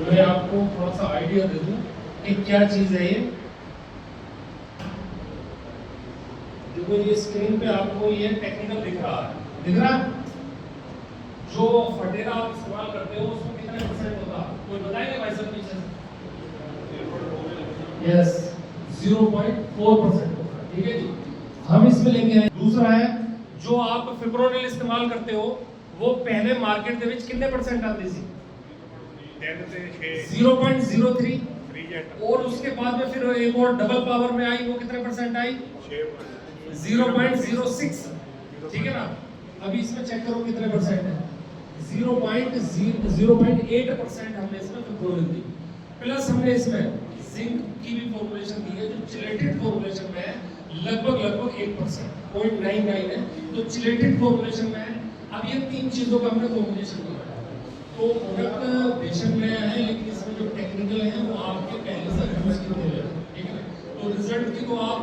मैं आपको थोड़ा सा आइडिया दे दूं कि क्या चीज है ये। देखो ये स्क्रीन पे आपको ये टेक्निकल दिख रहा है, दिख रहा है? जो फटेरा आप इस्तेमाल करते हो उसमें कितने परसेंट होता है कोई बताएगा भाई साहब पीछे? यस 0.4% होता है। ठीक है जी, हम इसमें लेके आए। दूसरा है जो आप फिप्रोनिल इस्तेमाल करते हो वो पहले मार्केट ਦੇ ਵਿੱਚ कितने परसेंट आती थी? 0.03। और उसके बाद में फिर एक और डबल पावर में आई, वो कितने परसेंट आई? 0.06। ठीक है ना? अभी इसमें चेक करो कितने परसेंट है। 0.8% हमने इसमें फिप्रोनिल दी। प्लस हमने इसमें जिंक की भी फॉर्मुलेशन दी है जो चिलेटेड फॉर्मुलेशन में है, लगभग 1%, 0.99 है। तो चिलेटेड फॉर्मुलेशन में है। अब ये तीन चीजों का हमने कॉम्बिनेशन किया है। तो प्रोडक्ट बेशक नया है लेकिन इसमें जो टेक्निकल है वो आपके पहले से यूज किए हुए हैं। ठीक है, तो रिजल्ट की तो आप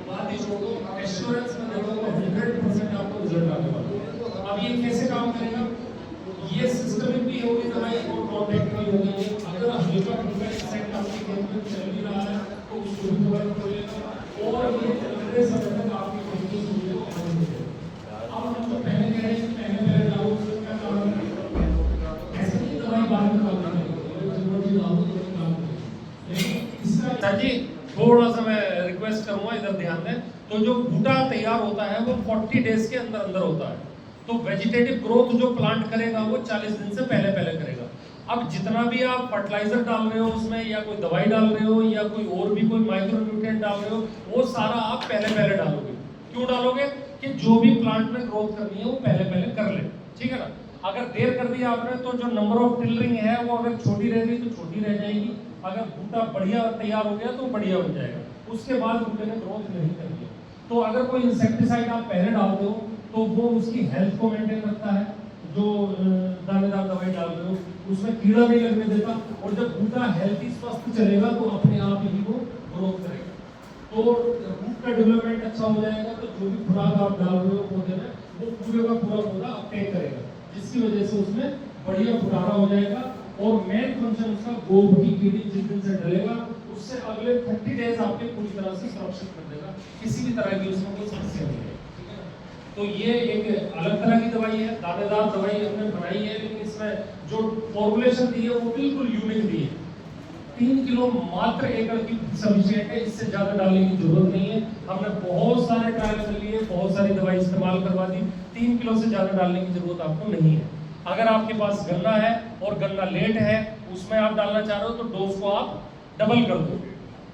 बात ही छोड़ो, एश्योरेंस में देखो 100% आपको रिजल्ट आने वाला है। अब ये कैसे काम करेगा? ये सिस्टमिक भी होगी दवाई और कॉन्टैक्ट भी होगी। अगर हल्का फुल्का इफेक्ट आपके खेत में चल भी रहा है तो उसको भी कवर कर लेगा और ये लंबे समय तक आपकी खेती को आने देगा। अब हम तो पहले कह रहे हैं पहले डालो उसमें क्या काम करेगा, ऐसे ही दवाई बाद में काम करेगी, जरूरत ही डालो तो काम करेगी। लेकिन इसका सर जी थोड़ा सा मैं रिक्वेस्ट करूंगा इधर ध्यान दें। तो जो बूटा तैयार होता है वो 40 डेज के अंदर अंदर होता है। तो वेजिटेटिव ग्रोथ जो प्लांट करेगा वो 40 दिन से पहले पहले करेगा। अब जितना भी आप फर्टिलाइजर डाल रहे हो उसमें या कोई दवाई डाल रहे हो या कोई और भी कोई माइक्रो न्यूट्रिएंट डाल रहे हो वो सारा आप पहले पहले डालोगे। क्यों डालोगे? कि जो भी प्लांट में ग्रोथ करनी है वो पहले पहले कर ले। ठीक है ना? अगर देर कर दिया आपने तो जो नंबर ऑफ टिलरिंग है वो अगर छोटी रह गई तो छोटी रह जाएगी, अगर बूटा बढ़िया तैयार हो गया तो बढ़िया हो जाएगा, उसके बाद बूटे ने ग्रोथ नहीं करनी है। तो अगर कोई इंसेक्टिसाइड आप पहले डालते हो तो वो उसकी हेल्थ को मेंटेन रखता है, जो दानेदार दवाई डाल रहे हो उसमें कीड़ा नहीं लगने देता, और जब बूटा हेल्थी स्वस्थ चलेगा तो अपने आप ही वो ग्रोथ करेगा। तो रूट का डेवलपमेंट अच्छा हो जाएगा तो जो भी खुराक आप डाल रहे हो पौधे में वो पूरे का पूरा पौधा अपटेक करेगा, जिसकी वजह से उसमें बढ़िया फुटारा हो जाएगा। और मेन फंक्शन उसका गोबर की कीड़ी जिस दिन से डलेगा उससे अगले 30 डेज आपके पूरी तरह से सुरक्षित कर देगा, किसी भी तरह की उसमें कोई समस्या नहीं है। तो ये एक अलग तरह की दवाई है, दानेदार दवाई हमने बनाई है, लेकिन इसमें जो फॉर्मुलेशन दी है वो बिल्कुल यूनिक दी है। 3 किलो मात्र एकड़ की सफिशिएंट है, इससे ज्यादा डालने की जरूरत नहीं है। हमने बहुत सारे ट्रायल कर लिए, बहुत सारी दवाई इस्तेमाल करवा दी, 3 किलो से ज्यादा डालने की जरूरत आपको नहीं है। अगर आपके पास गन्ना है और गन्ना लेट है उसमें आप डालना चाह रहे हो तो डोज को आप डबल कर दो,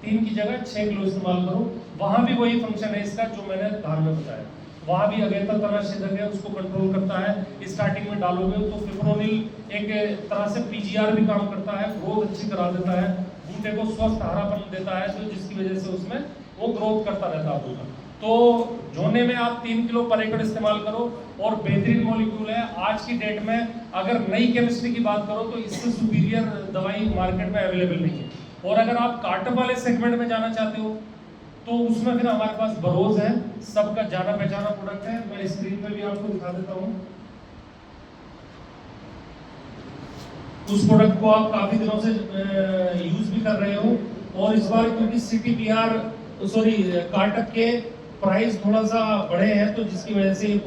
3 की जगह 6 किलो इस्तेमाल करो। वहां भी वही फंक्शन है इसका जो मैंने धान में बताया, वहां भी अगेता तनाशक है उसको कंट्रोल करता है। स्टार्टिंग में डालोगे तो फिप्रोनिल एक तरह से पीजीआर भी काम करता है, ग्रोथ अच्छी करा देता है, बूटे को स्वस्थ हरापन देता है, तो जिसकी वजह से उसमें वो ग्रोथ करता रहता है बूटा। तो जोने में आप 3 किलो पर एकड़ इस्तेमाल करो और बेहतरीन मॉलिक्यूल है। आज की डेट में अगर नई केमिस्ट्री की बात करो तो इससे सुपीरियर दवाई मार्केट में अवेलेबल नहीं है। और अगर आप कार्टप वाले सेगमेंट में जाना चाहते हो तो उसमें फिर हमारे पास बरोज है, सबका जाना पहचाना प्रोडक्ट है। मैं स्क्रीन पे भी आपको दिखा देता हूँ। उस प्रोडक्ट को आप काफी दिनों से यूज भी कर रहे हो, और इस बार क्योंकि कार्टप के प्राइस थोड़ा सा बढ़े हैं तो जिसकी वजह से ये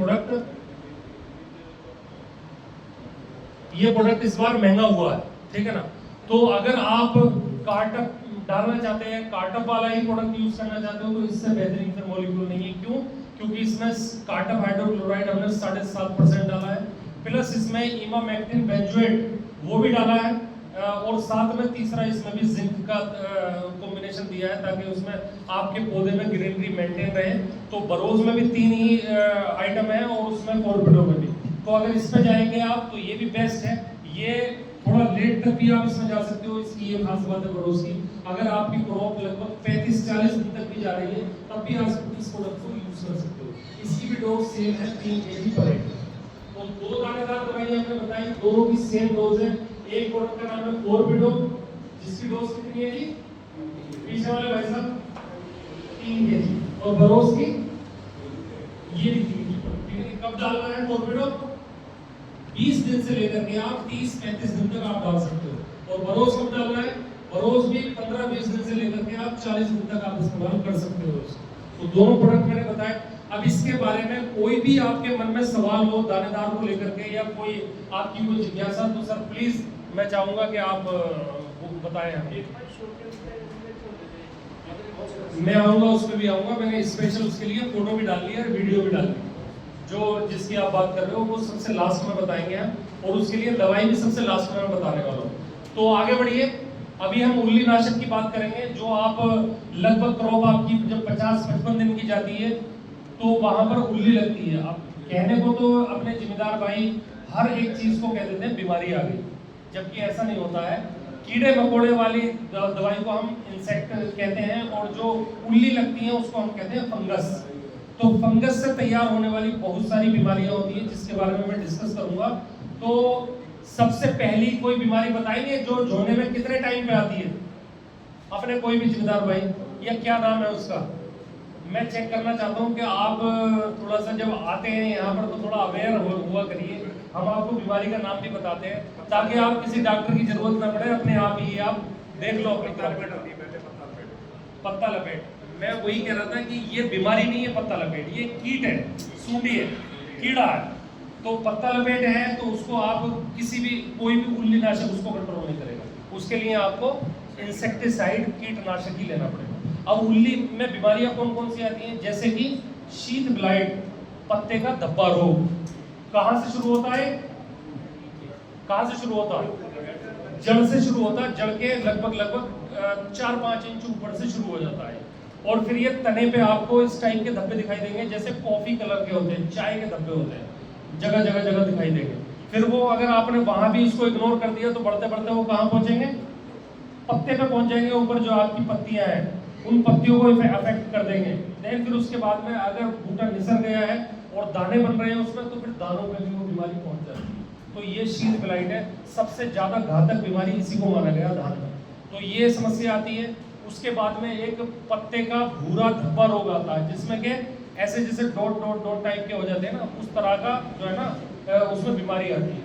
प्रोडक्ट इस बार महंगा हुआ है। ठीक है ना? तो अगर आप कार्टप डालना चाहते हैं, कार्टप वाला ही प्रोडक्ट यूज करना चाहते हो तो इससे बेहतरीन फिर मॉलिक्यूल नहीं है। क्यों? क्योंकि इसमें कार्टप हाइड्रोक्लोराइड हमने 7.5% डाला है, प्लस इसमें इमामेक्टिन बेंजोएट वो भी डाला है, और साथ में तीसरा इसमें भी जिंक का कॉम्बिनेशन दिया है ताकि उसमें आपके पौधे में ग्रीनरी मेंटेन रहे। तो बरोज में भी 3 ही आइटम है और उसमें कॉर्बिडो में भी। तो अगर इसमें जाएंगे आप तो ये भी बेस्ट है। ये थोड़ा लेट तक भी आप इसमें जा सकते हो, इसकी ये खास बात है बरोज की। अगर आपकी क्रॉप लगभग 35-40 दिन तक भी जा रही है तब भी आप इस प्रोडक्ट को यूज कर सकते हो। इसकी भी डोज सेम है 3 kg पर एकड़। तो 2 दानेदार दवाई हमने बताई, दोनों की सेम डोज है। एक प्रोडक्ट का नाम है कॉर्बिडो जिसकी डोज कितनी है जी? पीछे वाले भाई साहब 3 kg, और बरोज की ये 3 kg। कब डालना है कॉर्बिडो? 20 दिन से लेकर के आप 30-35 दिन तक आप डाल सकते हो। और बरोज कब 40 दिन तक आप इस्तेमाल कर सकते हो उसको। तो दोनों प्रोडक्ट मैंने बताए। अब इसके बारे में कोई भी आपके मन में सवाल हो दानेदार को लेकर के या कोई आपकी कोई जिज्ञासा, तो सर प्लीज मैं चाहूंगा कि आप वो बताएं हमें। मैं आऊंगा, उस पर भी आऊंगा, मैंने स्पेशल उसके लिए फोटो भी डाल ली है, वीडियो भी डाल ली, जो जिसकी आप बात कर रहे हो वो सबसे लास्ट में बताएंगे हम, और उसके लिए दवाई भी सबसे लास्ट में मैं बताने वाला हूँ। तो आगे बढ़िए। अभी हम उल्ली नाशक की बात करेंगे, जो आप लगभग क्रॉप आपकी जब 50-55 दिन की जाती है तो वहां पर उल्ली लगती है। अब कहने को तो अपने जिम्मेदार भाई हर एक चीज को कह देते हैं बीमारी आ गई, जबकि ऐसा नहीं होता है। कीड़े मकोड़े वाली दवाई को हम इंसेक्ट कहते हैं, और जो उल्ली लगती है उसको हम कहते हैं फंगस। तो फंगस से तैयार होने वाली बहुत सारी बीमारियां होती हैं, जिसके बारे में मैं डिस्कस करूंगा। तो सबसे पहली कोई बीमारी बताएंगे जो झोने में कितने टाइम पे आती है? अपने कोई भी जिम्मेदार भाई, या क्या नाम है उसका? मैं चेक करना चाहता हूँ कि आप थोड़ा सा जब आते हैं यहाँ पर तो थोड़ा अवेयर हुआ करिए। हम आपको बीमारी का नाम भी बताते हैं, ताकि आप किसी डॉक्टर की जरूरत ना पड़े, अपने आप ही आप देख लो। पत्ता लपेट, मैं वही कह रहा था कि ये बीमारी नहीं है पत्ता लपेट, ये कीट है, सूंडी है, कीड़ा है। तो पत्ता लपेट है तो उसको आप किसी भी कोई भी उल्ली नाशक उसको कंट्रोल नहीं करेगा, उसके लिए आपको इंसेक्टिसाइड कीटनाशक ही लेना पड़ेगा। अब उल्ली में बीमारियां कौन कौन सी आती हैं? जैसे कि शीत ब्लाइट, पत्ते का धब्बा रोग। कहां से शुरू होता है? कहां से शुरू होता है? जड़ से शुरू होता है। जड़ के लगभग 4-5 इंच ऊपर से शुरू हो जाता है, और फिर ये तने पे आपको इस टाइप के धब्बे दिखाई देंगे, जैसे कॉफी कलर के होते हैं, चाय के धब्बे होते हैं, जगह जगह जगह दिखाई देंगे। फिर वो अगर आपने वहां भी इसको इग्नोर कर दिया तो बढ़ते बढ़ते वो कहां पहुंचेंगे? पत्ते पे पहुंच जाएंगे, ऊपर जो आपकी पत्तियां हैं उन पत्तियों को अफेक्ट कर देंगे। देन फिर उसके बाद में अगर बूटा निसर गया है और दाने बन रहे हैं उसमें, तो फिर दानों पे भी वो बीमारी पहुंच जाती है। तो ये शीत ब्लाइट है, सबसे ज्यादा घातक बीमारी इसी को माना गया धान में। तो ये समस्या आती है। उसके बाद में एक पत्ते का भूरा धब्बा रोग आता है, जिसमें के ऐसे जैसे डॉट डॉट डॉट टाइप के हो जाते हैं ना, उस तरह का जो है ना उसमें बीमारी आती है।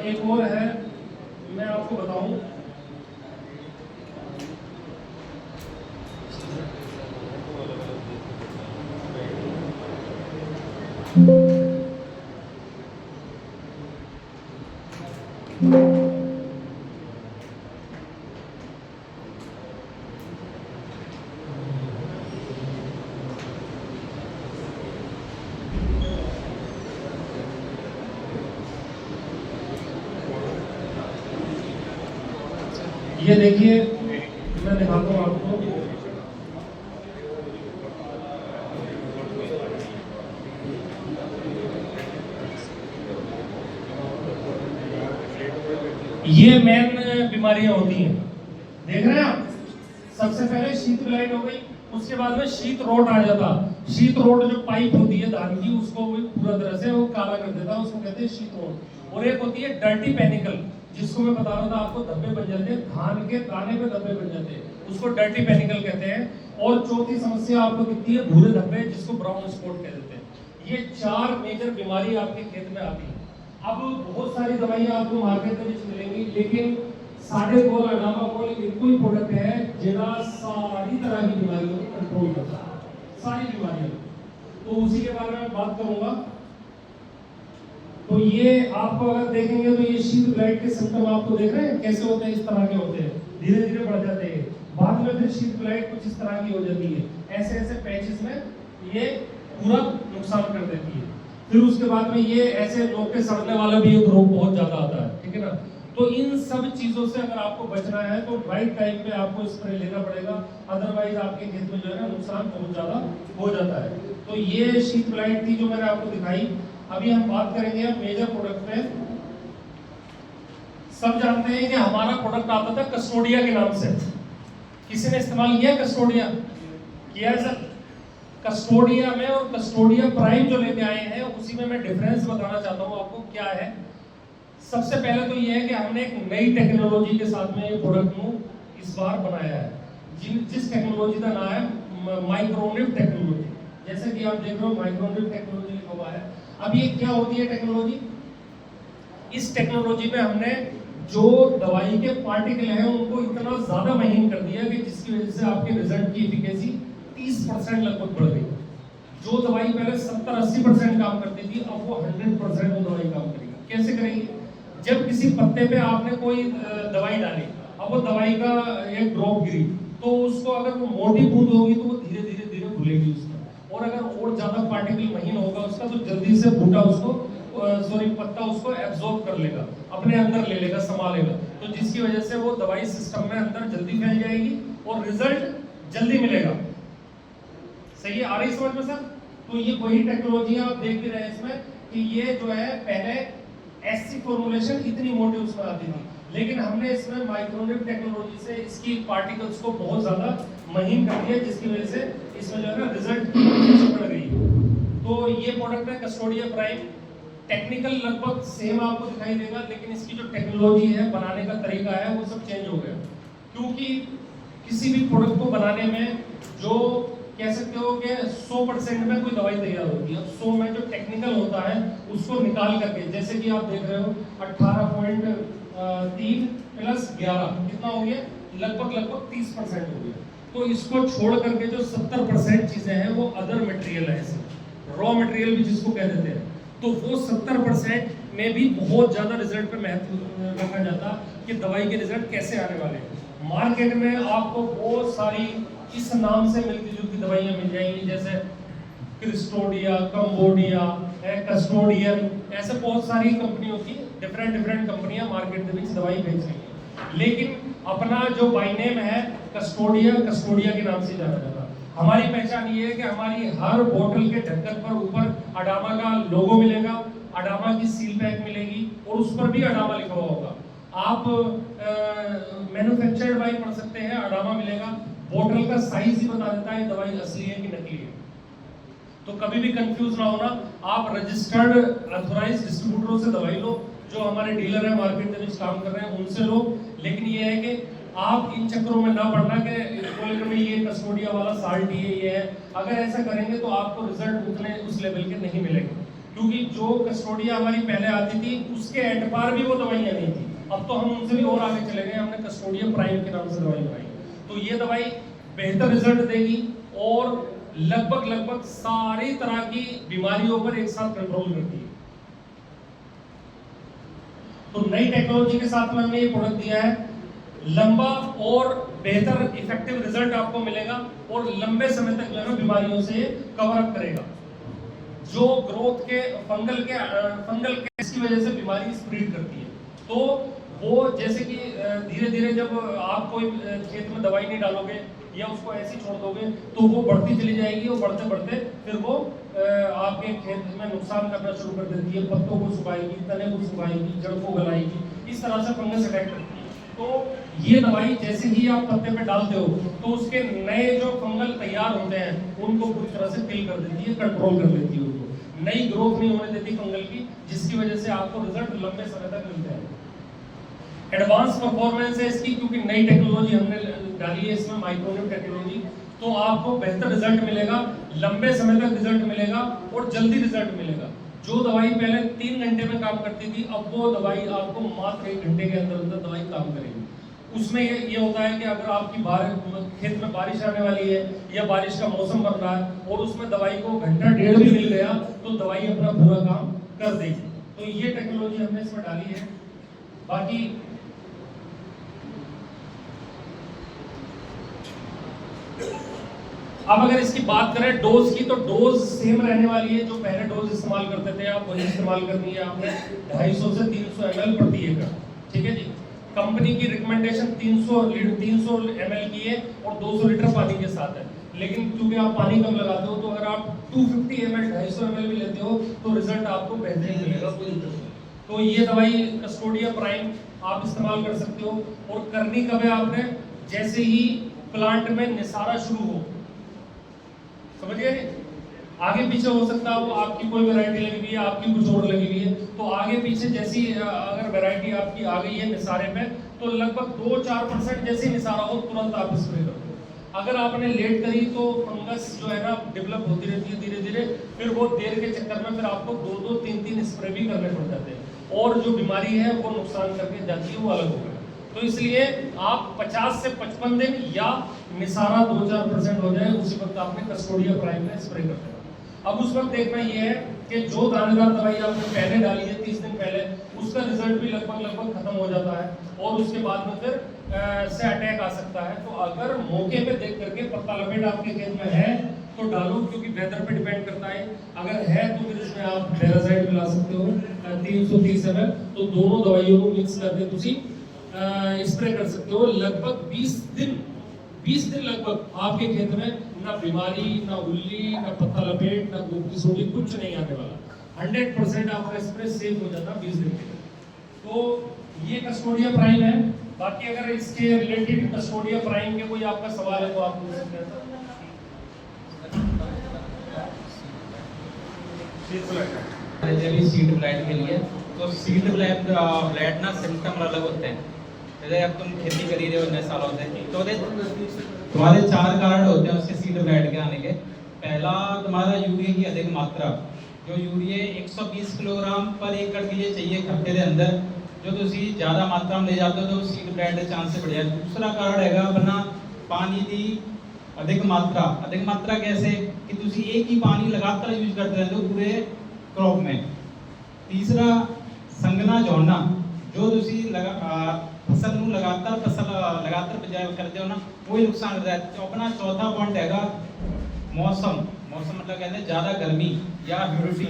एक और है, मैं आपको बताऊं, ये देखिए मैं दिखाता हूँ आपको। ये मेन बीमारियां होती हैं, देख रहे हैं आप। सबसे पहले शीत ब्लाइट हो गई, उसके बाद में शीत रोट आ जाता। शीत रोट जो पाइप होती है धान की, उसको पूरा तरह से वो काला कर देता, उसको कहते हैं शीत रोट। और एक होती है डर्टी पेनिकल, जिसको मैं बता रहा था आपको, धब्बे बन जाते हैं धान के दाने पे, धब्बे बन जाते हैं, उसको डर्टी पेनिकल कहते हैं। और चौथी समस्या आपको दिखती है भूरे धब्बे, जिसको ब्राउन स्पॉट कह देते हैं। ये 4 मेजर बीमारी आपके खेत में आती है। अब बहुत सारी दवाइयां आपको मार्केट में मिलेंगी, लेकिन साढ़े गोल अनामा गोल एक कोई प्रोडक्ट है जिना सारी तरह की बीमारियों को कंट्रोल करता है, सारी बीमारियां। तो उसी के बारे में बात करूंगा। तो ये आपको अगर देखेंगे तो ये शीत ब्लाइट के सिम्टम आपको देख रहे हैं कैसे होते हैं, इस तरह के होते हैं, धीरे धीरे बढ़ जाते हैं। बाद में फिर शीत ब्लाइट कुछ इस तरह की हो जाती है, ऐसे ऐसे पैचेस में ये पूरा नुकसान कर देती है। फिर उसके बाद में ये ऐसे लोग के सड़ने वाला भी एक रोग बहुत ज्यादा आता है, ठीक है ना। तो इन सब चीजों से अगर आपको बचना है तो राइट टाइम पे आपको स्प्रे लेना पड़ेगा, अदरवाइज आपके खेत में जो है ना नुकसान बहुत ज्यादा हो जाता है। तो ये शीत ब्लाइट थी जो मैंने आपको दिखाई। अभी हम बात करेंगे मेजर प्रोडक्ट पे। सब जानते हैं कि हमारा प्रोडक्ट आता था कस्टोडिया के नाम से। किसी ने इस्तेमाल किया कस्टोडिया? किया है सर? कस्टोडिया में और कस्टोडिया प्राइम जो लेके आए हैं, उसी में मैं डिफरेंस बताना चाहता हूँ आपको क्या है। सबसे पहले तो ये है कि हमने एक नई टेक्नोलॉजी के साथ में ये प्रोडक्ट को इस बार बनाया है, जिस टेक्नोलॉजी का नाम है माइक्रोनिव टेक्नोलॉजी। जैसे कि आप देख रहे हो माइक्रोनिव टेक्नोलॉजी लिखा हुआ है। अब ये क्या होती है टेक्नोलॉजी? इस टेक्नोलॉजी में हमने जो दवाई के पार्टिकल हैं उनको इतना ज्यादा महीन कर दिया कि जिसकी वजह से आपके रिजल्ट की एफिकेसी 30% लगभग बढ़ गई। जो दवाई पहले 70-80% काम करती थी, अब वो 100% वो दवाई काम करेगी। कैसे करेगी? जब किसी पत्ते पे आपने कोई दवाई डाली, अब वो दवाई का एक ड्रॉप गिरी, तो उसको अगर वो मोटी बूंद होगी तो वो धीरे धीरे धीरे घुलेगी उसका, और अगर और ज्यादा पार्टिकल महीन होगा उसका तो जल्दी से बूटा उसको पत्ता उसको एब्जॉर्ब कर लेगा, अपने अंदर ले लेगा, संभालेगा, तो जिसकी वजह से वो दवाई सिस्टम में अंदर जल्दी फैल जाएगी और रिजल्ट जल्दी मिलेगा। सही है? आ रही समझ में सर? तो ये वही टेक्नोलॉजी आप देख भी रहे हैं इसमें कि ये जो है पहले ऐसी फॉर्मुलेशन इतनी मोटी उसमें आती थी, लेकिन हमने इसमें माइक्रोनिप टेक्नोलॉजी से इसकी पार्टिकल्स को बहुत ज्यादा महीन कर दिया, जिसकी वजह से इसमें जो है ना रिजल्ट बढ़ गई। तो ये प्रोडक्ट है कस्टोडिया प्राइम। टेक्निकल लगभग सेम आपको दिखाई देगा, लेकिन इसकी जो टेक्नोलॉजी है, बनाने का तरीका है, वो सब चेंज हो गया। क्योंकि किसी भी प्रोडक्ट को बनाने में जो कह सकते हो कि 100% में कोई दवाई तैयार होती है, 100 में जो टेक्निकल होता है उसको निकाल करके, जैसे कि आप देख रहे हो 18.3 प्लस 11 कितना हो गया? लगभग 30% हो गया। तो इसको छोड़ करके जो 70% चीजें हैं वो अदर मटेरियल है, रॉ मटेरियल भी जिसको कह देते हैं, तो वो 70% में भी बहुत ज्यादा रिजल्ट पे महत्व रखा जाता कि दवाई के रिजल्ट कैसे आने वाले हैं। मार्केट में आपको बहुत सारी इस नाम से मिलती जुलती दवाइयां मिल जाएंगी, जैसे क्रिस्टोडिया, कंबोडिया, कस्टोडियन, ऐसे बहुत सारी कंपनियों की डिफरेंट कंपनियां मार्केट में दवाई बेच रही हैं। लेकिन अपना जो बाय नेम है कस्टोडिया के नाम से जाना जाता है। हमारी पहचान ये है कि हमारी हर बोतल के ढक्कन पर ऊपर अडामा का लोगो मिलेगा, अडामा की सील पैक मिलेगी और उस पर भी अडामा लिखा हुआ होगा। आप मैन्युफैक्चर्ड बाय पढ़ सकते हैं, अडामा मिलेगा। बोतल का साइज ही बता देता है दवाई असली है कि नकली है। तो कभी भी कंफ्यूज ना होना, आप रजिस्टर्ड ऑथराइज्ड डिस्ट्रीब्यूटरों से दवाई लो, जो हमारे डीलर है मार्केट में काम कर रहे हैं उनसे लो। लेकिन ये है कि आप इन चक्करों में ना पड़ना कि ये कस्टोडिया वाला साल्ट ये है। अगर ऐसा करेंगे तो आपको रिजल्ट उतने उस लेवल के नहीं मिलेंगे, क्योंकि जो कस्टोडिया हमारी पहले आती थी उसके एंड पर भी वो दवाइयां नहीं थी। अब तो हम उनसे भी और आगे चले गए, हमने कस्टोडिया प्राइम के नाम से दवाई बनाई। तो ये दवाई बेहतर रिजल्ट देगी और लगभग सारी तरह की बीमारियों पर एक साथ कंट्रोल करती है। तो नई टेक्नोलॉजी के साथ में हमने ये प्रोडक्ट दिया है, लंबा और बेहतर इफेक्टिव रिजल्ट आपको मिलेगा और लंबे समय तक जो है बीमारियों से कवर अप करेगा। जो ग्रोथ के फंगल के इसकी वजह से बीमारी स्प्रेड करती है, तो वो जैसे कि धीरे धीरे जब आप कोई खेत में दवाई नहीं डालोगे या उसको ऐसे छोड़ दोगे तो वो बढ़ती चली जाएगी और बढ़ते बढ़ते फिर वो आपके खेत में नुकसान करना शुरू कर देती है, पत्तों को सुखाएगी, तने को सुखाएगी, जड़ को गलाएगी, इस तरह से फंगस अटैक करती है। तो ये दवाई जैसे ही आप पत्ते पे डालते हो तो उसके नए जो फंगल तैयार होते हैं उनको पूरी तरह से किल कर देती है, कंट्रोल कर लेती है, उनको नई ग्रोथ नहीं होने देती फंगल की, जिसकी वजह से आपको रिजल्ट लंबे समय तक मिलते हैं। एडवांस परफॉर्मेंस है इसकी, क्योंकि नई टेक्नोलॉजी हमने डाली है इसमें, माइक्रोनिप टेक्नोलॉजी, तो आपको बेहतर रिजल्ट मिलेगा, लंबे समय तक रिजल्ट मिलेगा और जल्दी रिजल्ट मिलेगा। जो दवाई पहले 3 घंटे में काम करती थी, अब वो दवाई आपको मात्र 1 घंटे के अंदर दवाई काम करेगी। उसमें ये होता है कि अगर आपकी खेत में बारिश आने वाली है या बारिश का मौसम बन रहा है और उसमें दवाई को घंटा डेढ़ भी मिल गया तो दवाई अपना पूरा काम कर देगी। तो ये टेक्नोलॉजी हमने इसमें डाली है। बाकी अब अगर इसकी बात करें डोज की, तो डोज सेम रहने वाली है। जो पहले डोज इस्तेमाल करते थे आप वही इस्तेमाल करनी है आपने, 250 से 300 ml प्रति एकड़, ठीक है जी। कंपनी की रिकमेंडेशन 300 ml की है और 200 लीटर पानी के साथ है, लेकिन क्योंकि आप पानी कम लगाते हो तो अगर आप 250 ml 250 ml भी लेते हो तो रिजल्ट आपको बेहतरीन मिलेगा, कोई दिक्कत नहीं। तो ये दवाई कस्टोडिया प्राइम आप इस्तेमाल कर सकते हो। और करनी कब है आपने? जैसे ही प्लांट में निसारा शुरू हो, समझ गए? आगे पीछे हो सकता है, वो आपकी कोई वैरायटी लगी हुई है, आपकी कुछ और लगी हुई है, तो आगे पीछे जैसी अगर वैरायटी आपकी आ गई है निसारे में, तो लगभग 2-4% जैसे निसारा हो तुरंत आप स्प्रे कर दो। अगर आपने लेट करी तो फंगस जो है ना डेवलप होती रहती है धीरे धीरे, फिर वो देर के चक्कर में फिर आपको 2-2, 3-3 स्प्रे भी करने पड़ जाते हैं और जो बीमारी है वो नुकसान करके जाती है वो अलग हो गया। तो इसलिए आप 50 से 55 दिन या निसारा 2-4% हो जाए उसी वक्त आपने कस्टोडिया प्राइम में स्प्रे कर देना। अब उस वक्त देखना ये है कि जो दानेदार दवाई आपने पहले डाली है 30 दिन पहले, उसका रिजल्ट भी लगभग खत्म हो जाता है और उसके बाद में फिर से अटैक आ सकता है। तो अगर मौके पे देख करके पत्ता लपेट आपके खेत में है तो डालो, क्योंकि वेदर पे डिपेंड करता है। अगर है तो फिर इसमें आप डेराजाइड मिला सकते हो 330 ml, तो दोनों दवाइयों को मिक्स करके तुसी स्प्रे कर सकते हो। लगभग 20 दिन लगभग आपके खेत में ना बीमारी, ना उल्ली, ना पत्ता लपेट, ना गोभी सोडी, कुछ नहीं आने वाला। 100% आपका स्प्रे सेफ हो जाता 20 दिन के लिए। तो ये कस्टोडिया प्राइम है। बाकी अगर इसके रिलेटेड कस्टोडिया प्राइम के कोई आपका सवाल है तो आप पूछ सकते हैं। सीड ब्लाइट के लिए तो सीड ब्लाइट ना सिम्टम अलग होते हैं। जैसे अब तुम खेती कर रहे हो नए सालों से, तो तुम्हारे 4 कारण होते हैं उसके सीड ब्लाइट के आने के। पहला तुम्हारा यूरिया की अधिक मात्रा, जो यूरिया 120 किलोग्राम पर एकड़ के लिए चाहिए हफ्ते के अंदर, जो तुसी ज़्यादा मात्रा में ले जाते हो तो सीड ब्लाइट के चांस बढ़ जाए। दूसरा कारण हैगा अपना पानी की अधिक मात्रा कैसे कि तुसी एक ही पानी लगातार यूज करते रहते हो पूरे क्रॉप में। तीसरा संगना झोड़ना, जो तुसी फसल ਨੂੰ लगातार बजाय करते हो ना, वही नुकसान होता है। तो अपना चौथा पॉइंट हैगा मौसम मतलब कहते हैं ज़्यादा गर्मी या ह्यूमिडिटी,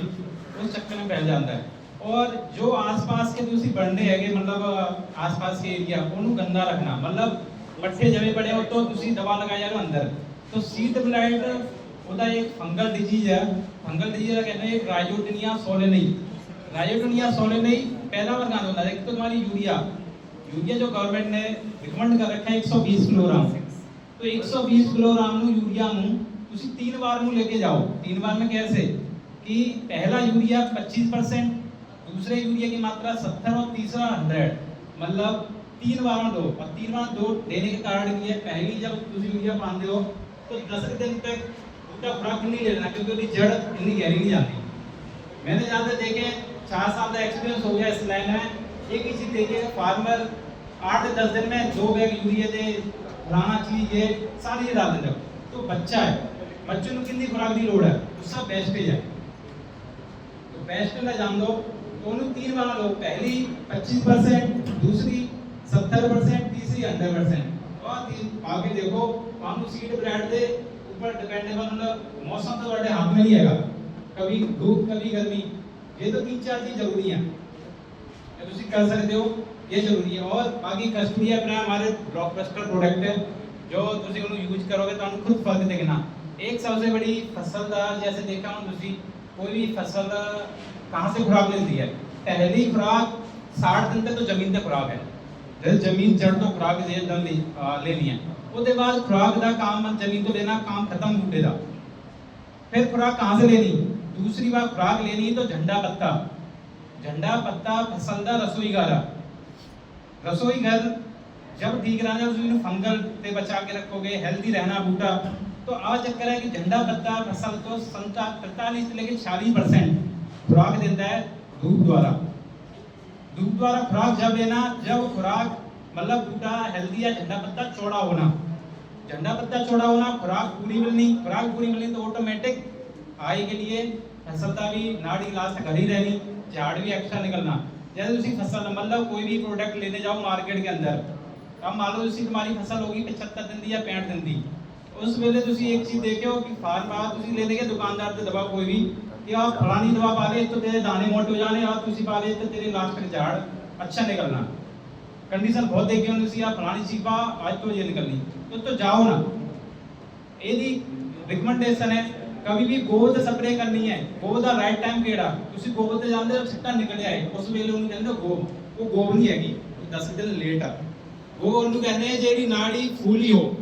उस चक्कर में फैल जाता है। और जो आसपास के तुसी बंडे हैगे, मतलब आसपास के एरिया उन्होंने गंदा रखना, मतलब पट्टे जमे पड़े हो तो तुसी दवा लगा जाओ अंदर। तो सीड ब्लाइट ਉਹਦਾ एक फंगल डिजीज है। फंगल डिजीज का कहते हैं राइजोडिनिया सोलेनई पहला वर्गान होता है। एक तो तुम्हारी यूरिया जो गवर्नमेंट ने रिकमेंड कर रखा है 120 किलोग्राम, तो 120 किलोग्राम यूरिया तुसी 3 बार में लेके जाओ। 3 बार में कैसे कि पहला यूरिया 25%, दूसरे यूरिया की मात्रा 70 और तीसरा 100, मतलब 3 बार में दो। और 3 बार दो देने के कारण ये पहली जब तुसी यूरिया पाते हो तो 10 दिन तक उसका खुराक नहीं लेना, क्योंकि उसकी जड़ इतनी गहरी नहीं जाती। मैंने ज़्यादा देखे 4 साल का एक्सपीरियंस हो गया इस लाइन में। एक ही चीज़ देखिए, फार्मर 8 से 10 दिन में 2 बैग यूरिया दे, फलाना चीज़ ये सारी डाल देते हो। तो बच्चा है, बच्चों को कितनी खुराक की लोड़ है, तो सब वेस्टेज है। तो वेस्टेज ना जान दो तो उन्होंने 3 बार लो, पहली 25%, दूसरी 70%, तीसरी 100%। और आगे देखो हम सीड ब्लाइट दे ऊपर डिपेंडेबल, मौसम तो बड़े हाथ में नहीं है, कभी धूप कभी गर्मी, ये तो 3-4 चीज जरूरी है जो तुम कर सकते हो, ये जरूरी है। और बाकी कस्टोडिया प्राइम हमारे ब्लॉकबस्टर प्रोडक्ट है, जो तुम उन्हें यूज करोगे तो खुद फर्क देखना। एक सबसे बड़ी फसल का जैसे देखा हूँ, कोई भी फसल कहाँ से खुराक लेती है, पहली खुराक 60 दिन तक तो जमीन तक खुराक है, जैसे जमीन जड़ तो खुराक लेनी है। उसके बाद खुराक का काम जमीन तो लेना काम खत्म बूटे का। फिर खुराक कहाँ से लेनी, दूसरी बार खुराक लेनी तो झंडा पत्ता फसल का रसोई घर जब ठीक रहना, उसमें फंगल से बचा के रखोगे, हेल्दी रहना बूटा। तो आज चक्कर है कि झंडा पत्ता फसल तो 45 से लेकर 46% खुराक देता है धूप द्वारा खुराक जब लेना, जब खुराक मतलब बूटा हेल्दी या झंडा पत्ता चौड़ा होना, खुराक पूरी मिलनी तो ऑटोमेटिक आय के लिए फसल का भी नाड़ी इलाज घर ही रहनी, झाड़ भी एक्स्ट्रा निकलना। जैसे उसी फसल मतलब कोई भी प्रोडक्ट लेने जाओ मार्केट के अंदर, अब मान लो उसी तुम्हारी फसल होगी 75 दिन दी या 65 दिन दी, उस वेले तुसी एक चीज देखो कि फार्मर तुसी ले लेके दुकानदार से दवा कोई भी कि आप फलानी दवा पा ले तो तेरे दाने मोटे हो जाने, और तुसी पा ले तो तेरे लास्ट में झाड़ अच्छा निकलना। कंडीशन बहुत देखी हो तुसी, आप फलानी चीज पा आज तो ये निकलनी, तो जाओ ना। यदि रिकमेंडेशन है कभी भी गोबर से स्प्रे करनी है, गोबर का राइट टाइम केड़ा, तुसी गोबर से जानते हो छिट्टा निकल आए उस वेले उन्हें कहते वो गोबर नहीं हैगी, 10 दिन लेट आ वो उन्हें कहते हैं जेडी नाड़ी फूली हो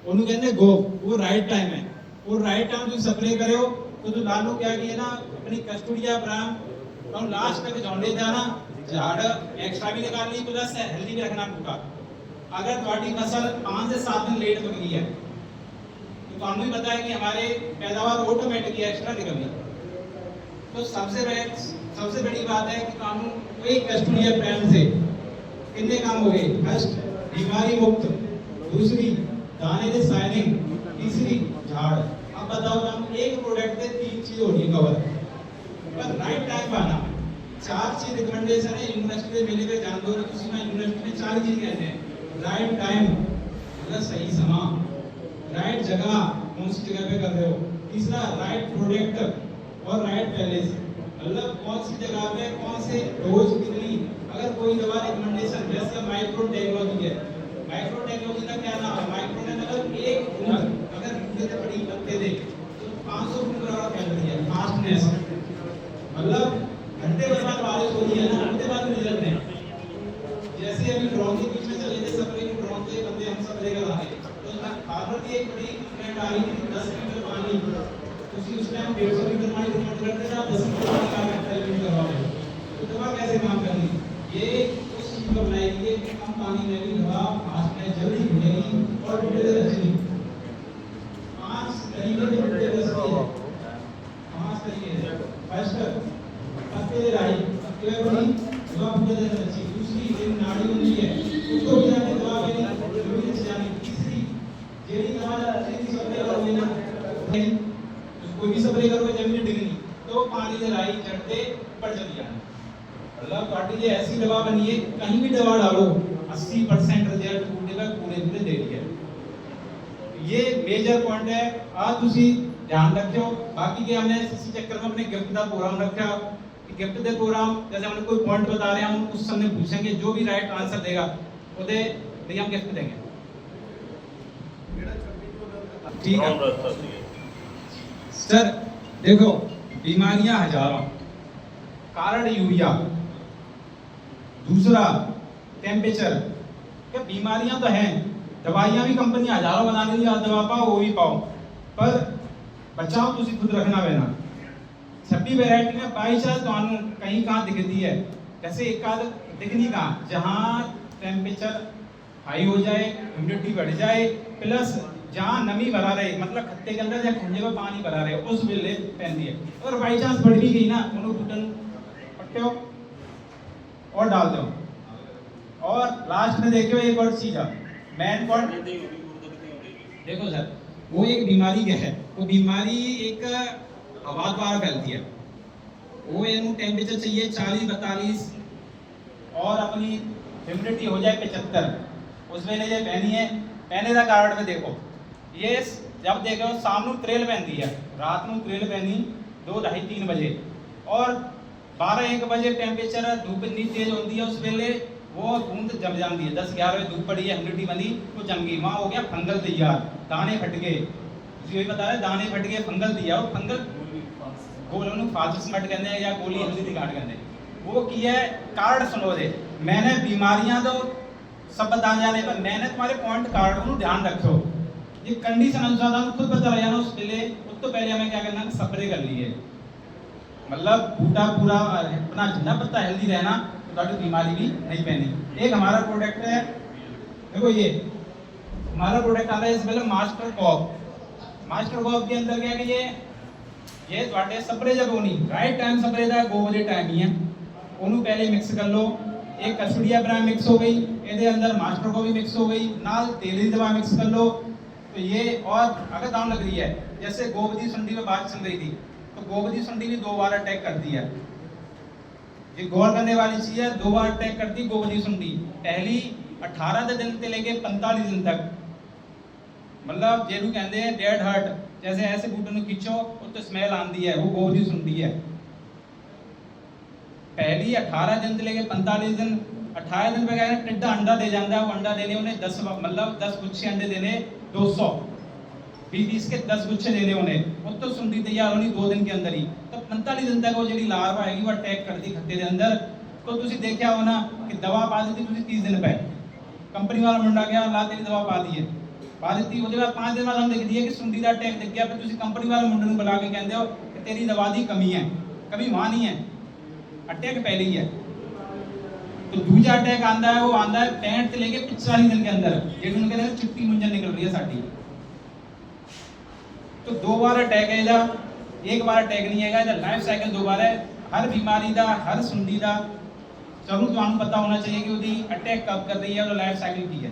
उन्हें कहते हैं वो राइट टाइम है। वो राइट टाइम तुम स्प्रे करो तो लालू क्या किया ना, अपनी कस्टोडिया प्राइम और लास्ट तक झोंडे जाना, झाड़ एक्स्ट्रा भी निकालनी प्लस हेल्दी भी रखना बूटा। अगर तुम्हारी फसल 5 से 7 दिन लेट पक गई है तो हमें भी पता है कि हमारे पैदावार ऑटोमेटिकली एक्स्ट्रा निकलनी। तो सबसे बड़ी बात है कि कानून कोई कस्टोडियल प्लान से कितने काम हो गए। फर्स्ट बीमारी मुक्त, दूसरी दाने से साइनिंग, तीसरी झाड़। अब बताओ हम एक प्रोडक्ट से 3 चीज हो रही कवर, पर राइट टाइम पे आना। 4 चीज रिकमेंडेशन है यूनिवर्सिटी में मिले हुए जान दो ਤੁਸੀਂ मैं यूनिवर्सिटी में 4 चीज कहते हैं। राइट टाइम मतलब सही समय, राइट जगह कौन सी जगह पे कर रहे हो, तीसरा राइट प्रोडक्ट और राइट पैलेस मतलब कौन सी जगह पे कौन से डोज कितनी। अगर कोई दवा रिकमेंडेशन जैसे माइक्रो टेक्नोलॉजी है, माइक्रो टेक्नोलॉजी का क्या नाम है, माइक्रो ने अगर एक बूंद अगर दूध से बड़ी पत्ते दे तो 500 बूंद और कैलोरी है फास्टनेस, मतलब घंटे भर बाद बारिश हो रही है ना, घंटे बाद रिजल्ट है। जैसे अभी ड्रोन के बीच में चले थे सब लोग ड्रोन से बंदे हम सब लेकर आ गए, तो फार्मर की एक बड़ी कंप्लेंट आ रही थी 10 लीटर पानी, उसी उस टाइम 150 लीटर पानी रिकमेंड करते थे, 10 लीटर पानी का घंटा यूज करवा रहे हो, तो दवा कैसे काम करनी। ये उस चीज को बनाई गई है कि कम पानी में भी दवा फास्ट में जल्दी घुलेगी और बुढ़े से बचेगी। 5 तरीके से बुढ़े बचती है, 5 तरीके से। फर्स्ट पत्ते राई पत्ते बनी दवा बुढ़े से बची, दूसरी एक नाड़ी होती है उसको भी जाके दवा बनी बुढ़े से जानी, तीसरी जेडी दवा तेरी स्प्रे करोगे ना कोई भी स्प्रे करोगे जमीन डिगनी तो पानी से राई चढ़ते ऊपर चली जाना। मतलब पार्टी ये ऐसी दवा बनी है कहीं भी दवा डालो 80% रिजल्ट पूरे दे दिया। ये मेजर पॉइंट है, आज तुसी ध्यान रखियो। बाकी के हमने इसी चक्कर में अपने गिफ्ट का प्रोग्राम रखा, गिफ्ट दे प्रोग्राम जैसे हमने कोई पॉइंट बता रहे हैं हम उस समय पूछेंगे, जो भी राइट आंसर देगा उसे लिए हम गिफ्ट देंगे। ठीक है सर, देखो बीमारियां हजारों, कारण यूरिया, दूसरा टेम्परेचर, क्या बीमारियां तो हैं, दवाइयां भी कंपनी हजारों बना रही है, दवा पाओ वो भी पाओ, पर बचाओ तुसी खुद रखना पैना। 26 वैरायटी में बाई चांस तो कहीं कहाँ दिखती है, जैसे एक आध दिखनी कहाँ जहाँ टेम्परेचर हाई हो जाए, ह्यूमिडिटी बढ़ जाए, प्लस जहाँ नमी भरा रहे, मतलब खत्ते के अंदर या खंजे में पानी भरा रहे उस वेले पहनती है। और बाई चांस बढ़ भी गई ना उन्होंने बटन पट्टे हो और डाल दो। और लास्ट में देखियो एक और चीज है मैन पॉइंट, देखो सर वो एक बीमारी क्या है, वो बीमारी एक हवा द्वारा फैलती है। वो इनू टेम्परेचर चाहिए 40-42 और अपनी ह्यूमिडिटी हो जाए 75, उस वेले ये पहनी है। पहने का कारण में देखो ये जब देखो शाम को त्रेल पहनती है, रात में त्रेल पहनी 2, 2:30, 3 बजे और 12-1 बजे टेम्परेचर धूप इतनी तेज होती है उस वेले वो बूंद जम जाती है। 10-11 बजे धूप पड़ी है, ह्यूमिडिटी बनी तो जम गई, वहाँ हो गया फंगल तैयार, दाने फट गए। यही बता रहे दाने फट गए, फंगल तैयार। और फंगल गोल फालस मट कहते हैं या गोली हल्दी काट कहते हैं, वो की है कार्ड सुनो दे। मैंने बीमारियां तो सब बता जाने पर मैंने तुम्हारे पॉइंट कार्ड को ध्यान रखो, ये कंडीशन अनुसार खुद बता रहा ना उस पहले उस तो पहले हमें क्या करना है स्प्रे कर लिए, मतलब बूटा पूरा अपना जितना पत्ता हेल्दी रहना तो ताकि बीमारी भी नहीं पहनी। एक हमारा प्रोडक्ट है, देखो ये हमारा प्रोडक्ट आता है इस पहले मास्टर कॉप। मास्टर कॉप के अंदर क्या है कि ये ਤੁਹਾਡੇ स्प्रे जब होनी राइट टाइम स्प्रे ਦਾ 2 बजे टाइम ही है, ਉਹਨੂੰ पहले मिक्स कर लो। एक कस्टोडिया ब्रांड मिक्स हो गई, ਇਹਦੇ अंदर मास्टर को भी मिक्स हो गई, नाल तेल की दवा मिक्स कर लो तो ये। और अगर दाम लग रही है जैसे गोबदी सुंडी में बात चल रही थी तो गोबदी सुंडी भी 2 बार अटैक करती है, ये गौर करने वाली चीज है। 2 बार अटैक करती गोबदी सुंडी, पहली 18 दिन से लेके 45 दिन तक, मतलब जेनू कहते हैं डेड हार्ट, जैसे ऐसे बूटे ਨੂੰ खींचो तो स्मेल आती है, वो गोबदी सुंडी है। पहली 18 दिन से लेके 45 दिन, 18 दिन पे कहते टिड्डा अंडा दे जाता है, वो अंडा देने उन्हें 10 मतलब 10 गुच्छे अंडे देने 200 20 के 10 गुच्छे देने उन्हें, वो तो सुंडी तैयार होनी 2 दिन के अंदर ही। तो 45 दिन तक वो जी लार्वा आएगी वो अटैक करती खत्ते के अंदर। तो तुम देखा हो ना कि दवा पा दी थी 30 दिन पे, कंपनी वाला मुंडा गया ला तेरी दवा पा दी है, पा दी उसके बाद 5 दिन बाद हम देख दिए कि सुंडी का अटैक दिख गया, फिर तुम कंपनी वाले मुंडे को बुला के कहते हो कि तेरी दवा की कमी है, कभी वहाँ नहीं है, अटैक पहले ही है। तो दूसरा अटैक आता है वो आता है 65 से लेके 45 दिन के अंदर, जेडू कहते हैं चिट्टी मुंजन निकल रही है साडी। तो 2 बार अटैक है इधर, एक बार अटैक नहीं आएगा, ਇਹਦਾ ਲਾਈਫ ਸਾਈਕਲ ਦੁਬਾਰਾ ਹੈ। ਹਰ ਬਿਮਾਰੀ ਦਾ, ਹਰ ਸੁੰਡੀ ਦਾ ਜ਼ਰੂਰ ਤੁਹਾਨੂੰ ਪਤਾ ਹੋਣਾ चाहिए कि ਉਹਦੀ ਅਟੈਕ कब कर रही है, ਉਹਦਾ ਲਾਈफ ਸਾਈਕਲ ਕੀ है।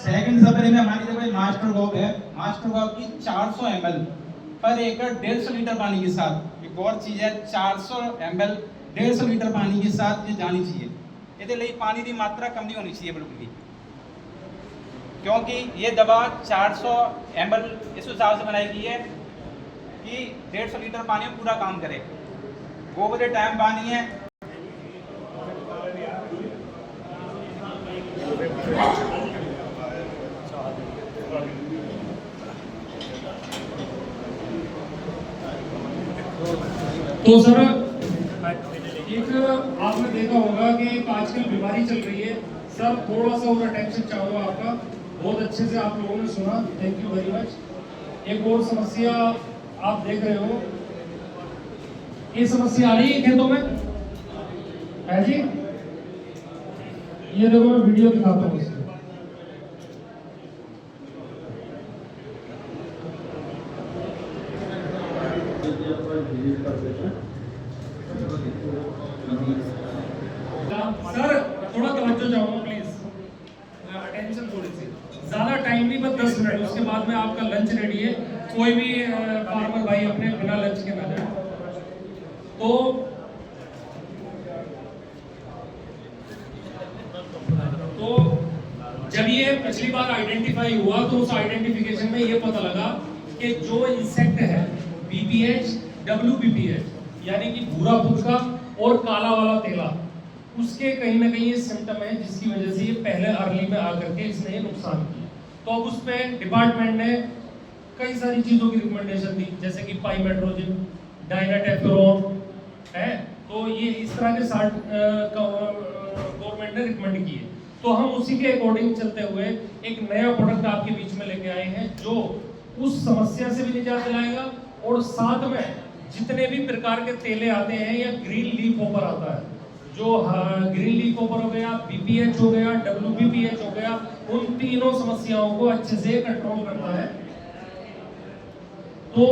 सेकंड सफर में हमारी जब मास्टर गॉप है, मास्टर गॉप की 400 ml पर एकड़ 150 लीटर पानी के साथ, एक और चीज है 400 ml 150 लीटर पानी के साथ ये जानी चाहिए। ਇਹਦੇ ਲਈ ਪਾਣੀ ਦੀ ਮਾਤਰਾ ਕਮ ਨਹੀਂ ਹੋਣੀ चाहिए बिल्कुल भी, क्योंकि ये दवा 400 ml इस हिसाब से बनाई गई है कि 150 लीटर पानी में पूरा काम करे। वो बजे टाइम पानी है। तो सर एक आपने देखा होगा कि एक आजकल बीमारी चल रही है सर, थोड़ा सा और अटेंशन चाहूँगा आपका, बहुत अच्छे से आप लोगों ने सुना, थैंक यू वेरी मच। एक और समस्या आप देख रहे हो, ये समस्या आ रही है खेतों में है जी। ये देखो मैं वीडियो दिखाता हूँ इसमें। सर थोड़ा तवज्जो चाहूंगा प्लीज, अटेंशन थोड़ी सी, ज्यादा टाइम नहीं, बस 10 मिनट, उसके बाद में आपका लंच रेडी है। कोई भी फार्मर भाई अपने बिना लंच के ना जाए। तो जब ये पिछली बार आइडेंटिफाई हुआ तो उस आइडेंटिफिकेशन में ये पता लगा कि जो इंसेक्ट है BPH WPPH यानी कि भूरा फुदका और काला वाला तेला, उसके कहीं ना कहीं ये सिम्टम है जिसकी वजह से ये पहले अर्ली में आकर के इसने ये नुकसान किया। तो अब उस पर डिपार्टमेंट ने कई सारी चीज़ों की रिकमेंडेशन दी, जैसे कि पाइमेट्रोजिन, डायनाटेफ्लोरोन है, तो ये इस तरह के 60 गवर्नमेंट ने रिकमेंड किए। तो हम उसी के अकॉर्डिंग चलते हुए एक नया प्रोडक्ट आपके बीच में लेके आए हैं जो उस समस्या से भी निजात दिलाएगा और साथ में जितने भी प्रकार के तेले आते हैं या ग्रीन लीफ होपर आता है, जो ग्रीन लीफ होपर हो गया, BPH हो गया, WPPH हो गया, उन तीनों समस्याओं को अच्छे से कंट्रोल करता है। तो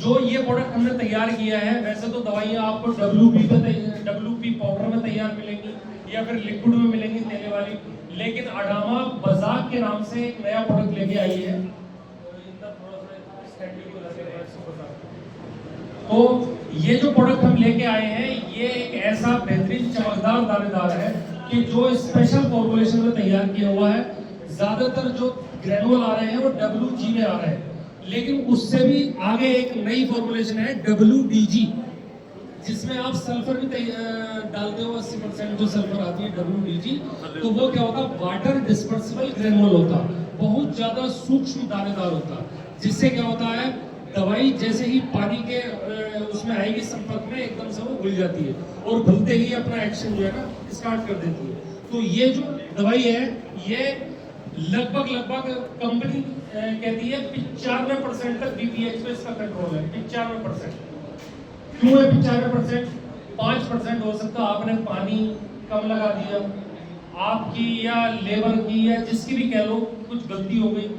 जो ये प्रोडक्ट हमने तैयार किया है, वैसे तो दवाइयाँ आपको WP पाउडर में तैयार मिलेंगी या फिर लिक्विड में मिलेंगी तेले वाली, लेकिन अडामा बजाक के नाम से एक नया प्रोडक्ट लेके आई है। तो ये जो प्रोडक्ट हम लेके आए हैं ये एक ऐसा बेहतरीन चमकदार दानेदार है कि जो स्पेशल फॉर्मुलेशन में तैयार किया हुआ है। ज्यादातर जो ग्रेनुअल आ रहे हैं वो WG में आ रहे हैं, लेकिन उससे भी आगे एक नई फॉर्मुलेशन है WDG, जिसमें आप सल्फर भी डालते हो, 80% जो सल्फर आती है WDG। तो वो क्या होता है, वाटर डिस्पर्सिबल ग्रेनुअल होता, बहुत ज्यादा सूक्ष्म दानेदार होता, जिससे क्या होता है दवाई जैसे ही पानी के उसमें आएगी संपर्क में एकदम से वो घुल जाती है और घुलते ही अपना एक्शन जो है ना स्टार्ट कर देती है। तो ये जो दवाई है ये लगभग कंपनी कहती है 95% तक BPH पे इसका कंट्रोल है। 95%। क्यों है 95%? 5% हो सकता है आपने पानी कम लगा दिया, आपकी या लेबर की या जिसकी भी कह लो कुछ गलती हो गई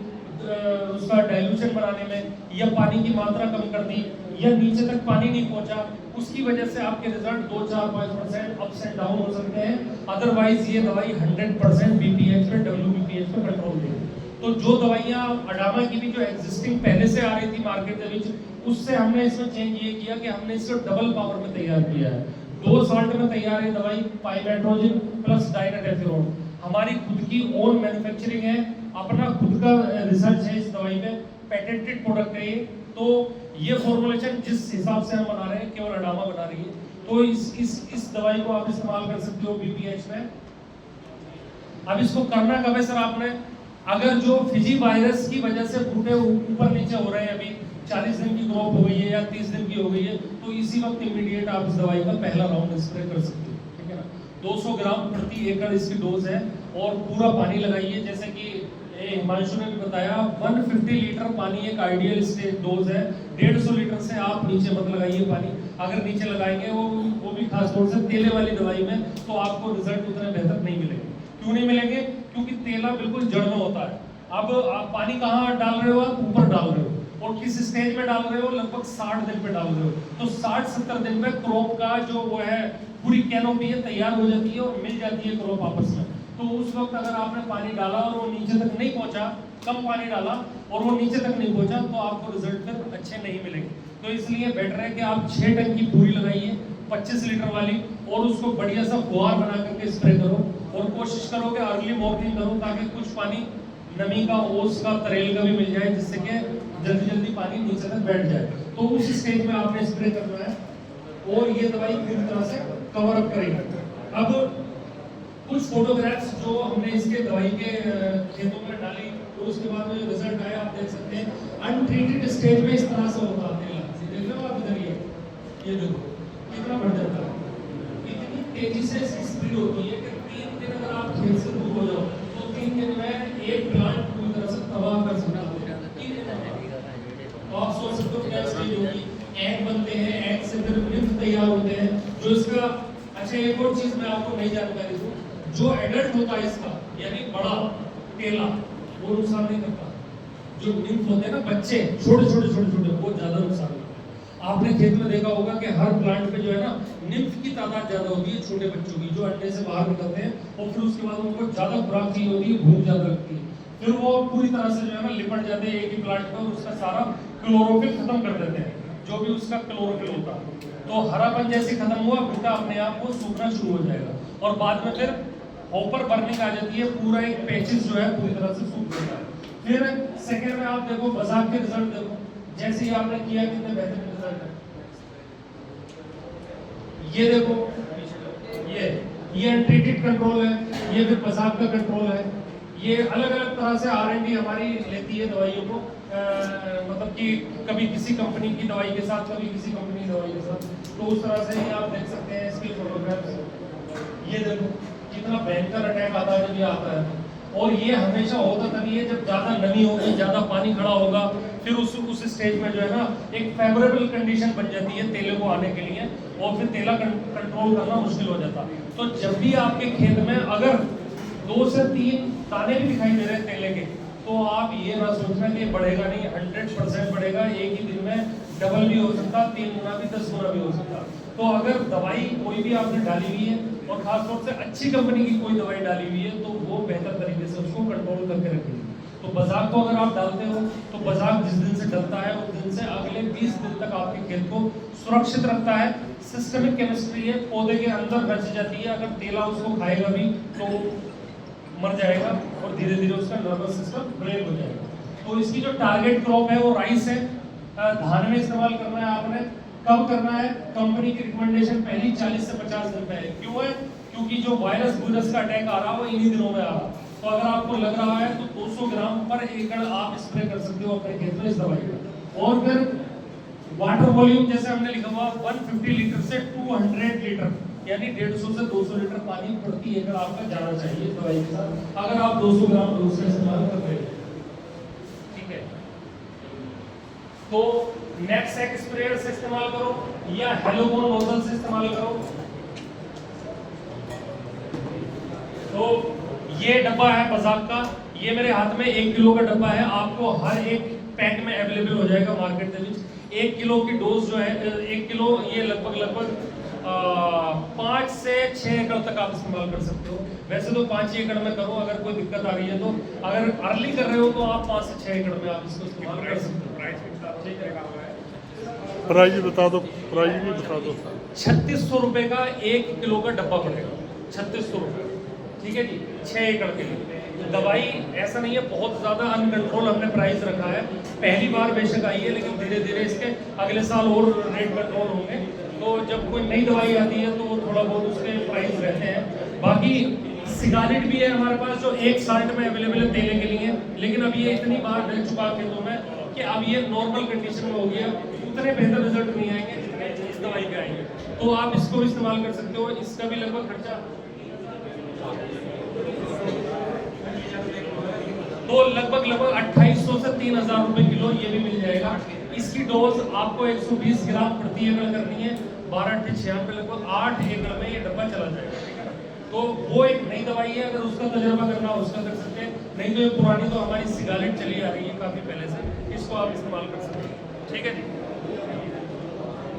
उसका डाइल्यूशन बनाने में, या पानी की मात्रा कम कर दी, या नीचे तक पानी नहीं पहुंचा, उसकी वजह से आपके रिजल्ट 2, 4, 5% अप्स एंड डाउन हो सकते हैं। अदरवाइज ये दवाई 100% BPH पे WPPH पे कंट्रोल देगी। तो जो दवाइयाँ अडामा की भी जो एग्जिस्टिंग पहले से आ रही थी मार्केट के बीच, उससे हमने इसमें चेंज ये किया कि हमने इसको डबल पावर में तैयार किया है। 2 साल्ट में तैयार है दवाई, पाइमेट्रोजिन प्लस डायनाटेफ्लोरोन। हमारी खुद की ओन मैन्युफैक्चरिंग है, अपना खुद का रिसर्च है इस दवाई में, पेटेंटेड प्रोडक्ट है ये। तो ये फॉर्मुलेशन जिस हिसाब से हम बना रहे हैं केवल अडामा बना रही है, तो इस दवाई को आप इस्तेमाल कर सकते हो BPH में। अब इसको करना कब है सर आपने, अगर जो फिजी वायरस की वजह से बूटे ऊपर नीचे हो रहे हैं, अभी 40 दिन की ग्रोथ हो गई है या 30 दिन की हो गई है, तो इसी वक्त इमीडिएट आप इस दवाई का पहला राउंड स्प्रे कर सकते हो, ठीक है ना। 200 ग्राम प्रति एकड़ इसकी डोज है और पूरा पानी लगाइए। जैसे कि हिमांशु ने भी बताया 150 लीटर पानी एक आइडियल स्टेज डोज है। 150 लीटर से आप नीचे मत लगाइए पानी, अगर नीचे लगाएंगे वो भी खास तौर से तेले वाली दवाई में, तो आपको रिजल्ट उतने बेहतर नहीं मिलेंगे। क्यों नहीं मिलेंगे? क्योंकि तेला बिल्कुल जड़ में होता है। अब आप पानी कहाँ डाल रहे हो, आप ऊपर डाल रहे हो, और किस स्टेज में डाल रहे हो, लगभग 60 दिन पे डाल रहे हो, तो 60-70 दिन में क्रॉप का जो वो है पूरी कैनोपी है तैयार हो जाती है और मिल जाती है क्रॉप आपस में। तो उस वक्त अगर आपने पानी डाला और वो नीचे तक नहीं पहुंचा, कम पानी डाला और वो नीचे तक नहीं पहुंचा, तो आपको रिजल्ट फिर अच्छे नहीं मिलेंगे। तो इसलिए बेटर है कि आप 6 टन की पूरी लगाइए 25 लीटर वाली, और उसको बढ़िया सा फुहार बना करके स्प्रे करो, और कोशिश करो कि अर्ली मॉर्निंग करो ताकि कुछ पानी नमी का, ओस का, तरेल का भी मिल जाए, जिससे कि जल्दी जल्दी पानी नीचे तक बैठ जाए। तो उस स्टेज में आपने स्प्रे करना है और ये दवाई पूरी तरह से कवर अप करेगी। अब कुछ फोटोग्राफ्स जो हमने इसके दवाई के खेतों में डाली, तो उसके बाद में जो रिजल्ट आया आप देख सकते हैं। अनट्रीटेड स्टेज में इस तरह से होता है, देख रहे हो आप इधर, ये देखो कितना बढ़ जाता है, इतनी तेजी से इसकी स्पीड होती है कि 3 दिन अगर आप खेत से दूर हो जाओ तो 3 दिन में एक प्लांट पूरी तरह से तबाह कर सकता है। आप सोच सकते हो क्या स्टेज होगी, एग बनते हैं, एग से फिर निम्फ तैयार होते हैं जो इसका। अच्छा एक और चीज मैं आपको नई जानकारी दूं, जो एडल्ट होता है इसका यानी बड़ा केला, वो नुकसान नहीं करता। जो निम्फ होते हैं ना बच्चे, छोटे छोटे वो ज्यादा नुकसान करते हैं। आपने खेत में देखा होगा कि हर प्लांट पे जो है ना निम्फ की तादाद ज्यादा होती है, छोटे बच्चों की जो अंडे से बाहर निकलते हैं, और फिर उसके बाद उनको ज्यादा खुराक चाहिए होती है, भूख ज्यादा लगती है, फिर वो पूरी तरह से जो है ना लिपट जाते हैं एक ही प्लांट पर, और उसका सारा क्लोरोफिल खत्म कर देते हैं, जो भी उसका क्लोरोफिल होता है। तो हरापन जैसे खत्म हुआ, बूटा अपने आप को सूखना शुरू हो जाएगा, और बाद में फिर ऊपर बर्निंग आ जाती है, पूरा एक पेचिस जो है पूरी तरह से सूख जाता है। फिर सेकंड में आप देखो बजाक के रिजल्ट देखो, जैसे ही आपने किया कितने बेहतरीन रिजल्ट है। ये देखो, ये अनट्रीटेड कंट्रोल है, ये फिर बजाक का कंट्रोल है। ये अलग अलग तरह से R&D हमारी लेती है दवाइयों को, मतलब कि कभी किसी कंपनी की दवाई के साथ, कभी किसी कंपनी की दवाई के साथ। तो उस तरह से ही आप देख सकते हैं इसके फोटोग्राफ्स। ये देखो कितना भयंकर अटैक आता है जब ये आता है, और ये हमेशा होता तभी है जब ज्यादा नमी होगी, ज्यादा पानी खड़ा होगा, फिर उस स्टेज में जो है ना एक फेवरेबल कंडीशन बन जाती है तेले को आने के लिए, और फिर तेला कंट्रोल करना मुश्किल हो जाता है। तो जब भी आपके खेत में अगर 2 से 3 दाने भी दिखाई दे रहे हैं तेले के, तो आप ये ना सोचना कि बढ़ेगा नहीं, 100% बढ़ेगा। एक ही दिन में डबल भी हो सकता, 3 गुना भी, 10 गुना भी हो सकता। तो अगर दवाई कोई भी आपने डाली हुई है, और खासतौर से अच्छी कंपनी की कोई दवाई डाली हुई है, तो वो बेहतर तरीके से उसको कंट्रोल करके रखेगी। तो बजाक को अगर आप डालते हो, तो बजाक जिस दिन से डलता है उस दिन से अगले 20 दिन तक आपके खेत को सुरक्षित रखता है। सिस्टमिक केमिस्ट्री है, पौधे के अंदर बच जाती है, अगर तेला उसको खाएगा भी तो मर जाएगा, और धीरे धीरे उसका नर्वस सिस्टम ब्रेक हो जाएगा। तो इसकी जो टारगेट क्रॉप है वो राइस है, धान में इस्तेमाल करना है आपने। कब करना है? कंपनी की रिकमेंडेशन पहली 40 से 50 दिन पे है। क्यों है? क्योंकि जो वायरस का अटैक आ रहा है वो इन्हीं दिनों में आ रहा है। तो अगर आपको लग रहा है तो 200 ग्राम पर एकड़ आप स्प्रे कर सकते हो अपने खेत में इस दवाई का। और फिर वाटर वॉल्यूम जैसे हमने लिखा हुआ 150 लीटर से 200 लीटर, यानी 150 से 200 लीटर पानी प्रति एकड़ आपका जाना चाहिए इस दवाई के साथ, अगर आप 200 ग्राम डोज से इस्तेमाल कर रहे हैं। ठीक है, तो नेक्सेक स्प्रेयर से इस्तेमाल करो या हेलोबोन नोजल से इस्तेमाल करो। तो ये डब्बा है बजाक का, ये मेरे हाथ में 1 किलो का डब्बा है, आपको हर एक पैक में अवेलेबल हो जाएगा मार्केट के बीच। 1 किलो की डोज जो है 1 किलो, ये लगभग 5 से 6 एकड़ तक आप इस्तेमाल कर सकते हो। वैसे तो 5 एकड़ में करो, अगर कोई दिक्कत आ रही है तो। अगर अर्ली कर रहे हो तो आप 5 से 6 एकड़ में आप इसको इस्तेमाल कर सकते हो। प्राइस बता दो, प्राइस भी बता दो। 3600 रुपए का 1 किलो का डब्बा पड़ेगा, 3600 रुपए। ठीक है जी, 6 एकड़ के लिए। तो दवाई ऐसा नहीं है बहुत ज्यादा अनकंट्रोल हमने प्राइस रखा है, पहली बार बेशक आई है, लेकिन धीरे धीरे इसके अगले साल और रेट कंट्रोल होंगे। तो जब कोई नई दवाई आती है तो थोड़ा बहुत उसके प्राइस रहते हैं। बाकी सिगारेट भी है हमारे पास जो 1 साल्ट में अवेलेबल है देने के लिए, लेकिन अब ये इतनी बार डल चुका खेतों में कि अब ये नॉर्मल कंडीशन में हो गया, उतने बेहतर रिजल्ट नहीं आएंगे जितने इस दवाई के आएंगे। तो आप इसको भी इस्तेमाल कर सकते हो। इसका भी लगभग खर्चा तो लगभग 2800 से 3000 रुपए किलो ये भी मिल जाएगा। इसकी डोज आपको 120 ग्राम प्रति एकड़ करनी है, 12 8 6 पे लगभग 8 एकड़ में ये डब्बा चला जाएगा। ठीक है ना? तो वो एक नई दवाई है, अगर उसका तजुर्बा करना हो उसका कर सकते हैं, नहीं तो ये पुरानी तो हमारी सिगारेट चली आ रही है काफ़ी पहले से, इसको आप इस्तेमाल कर सकते हैं। ठीक है जी।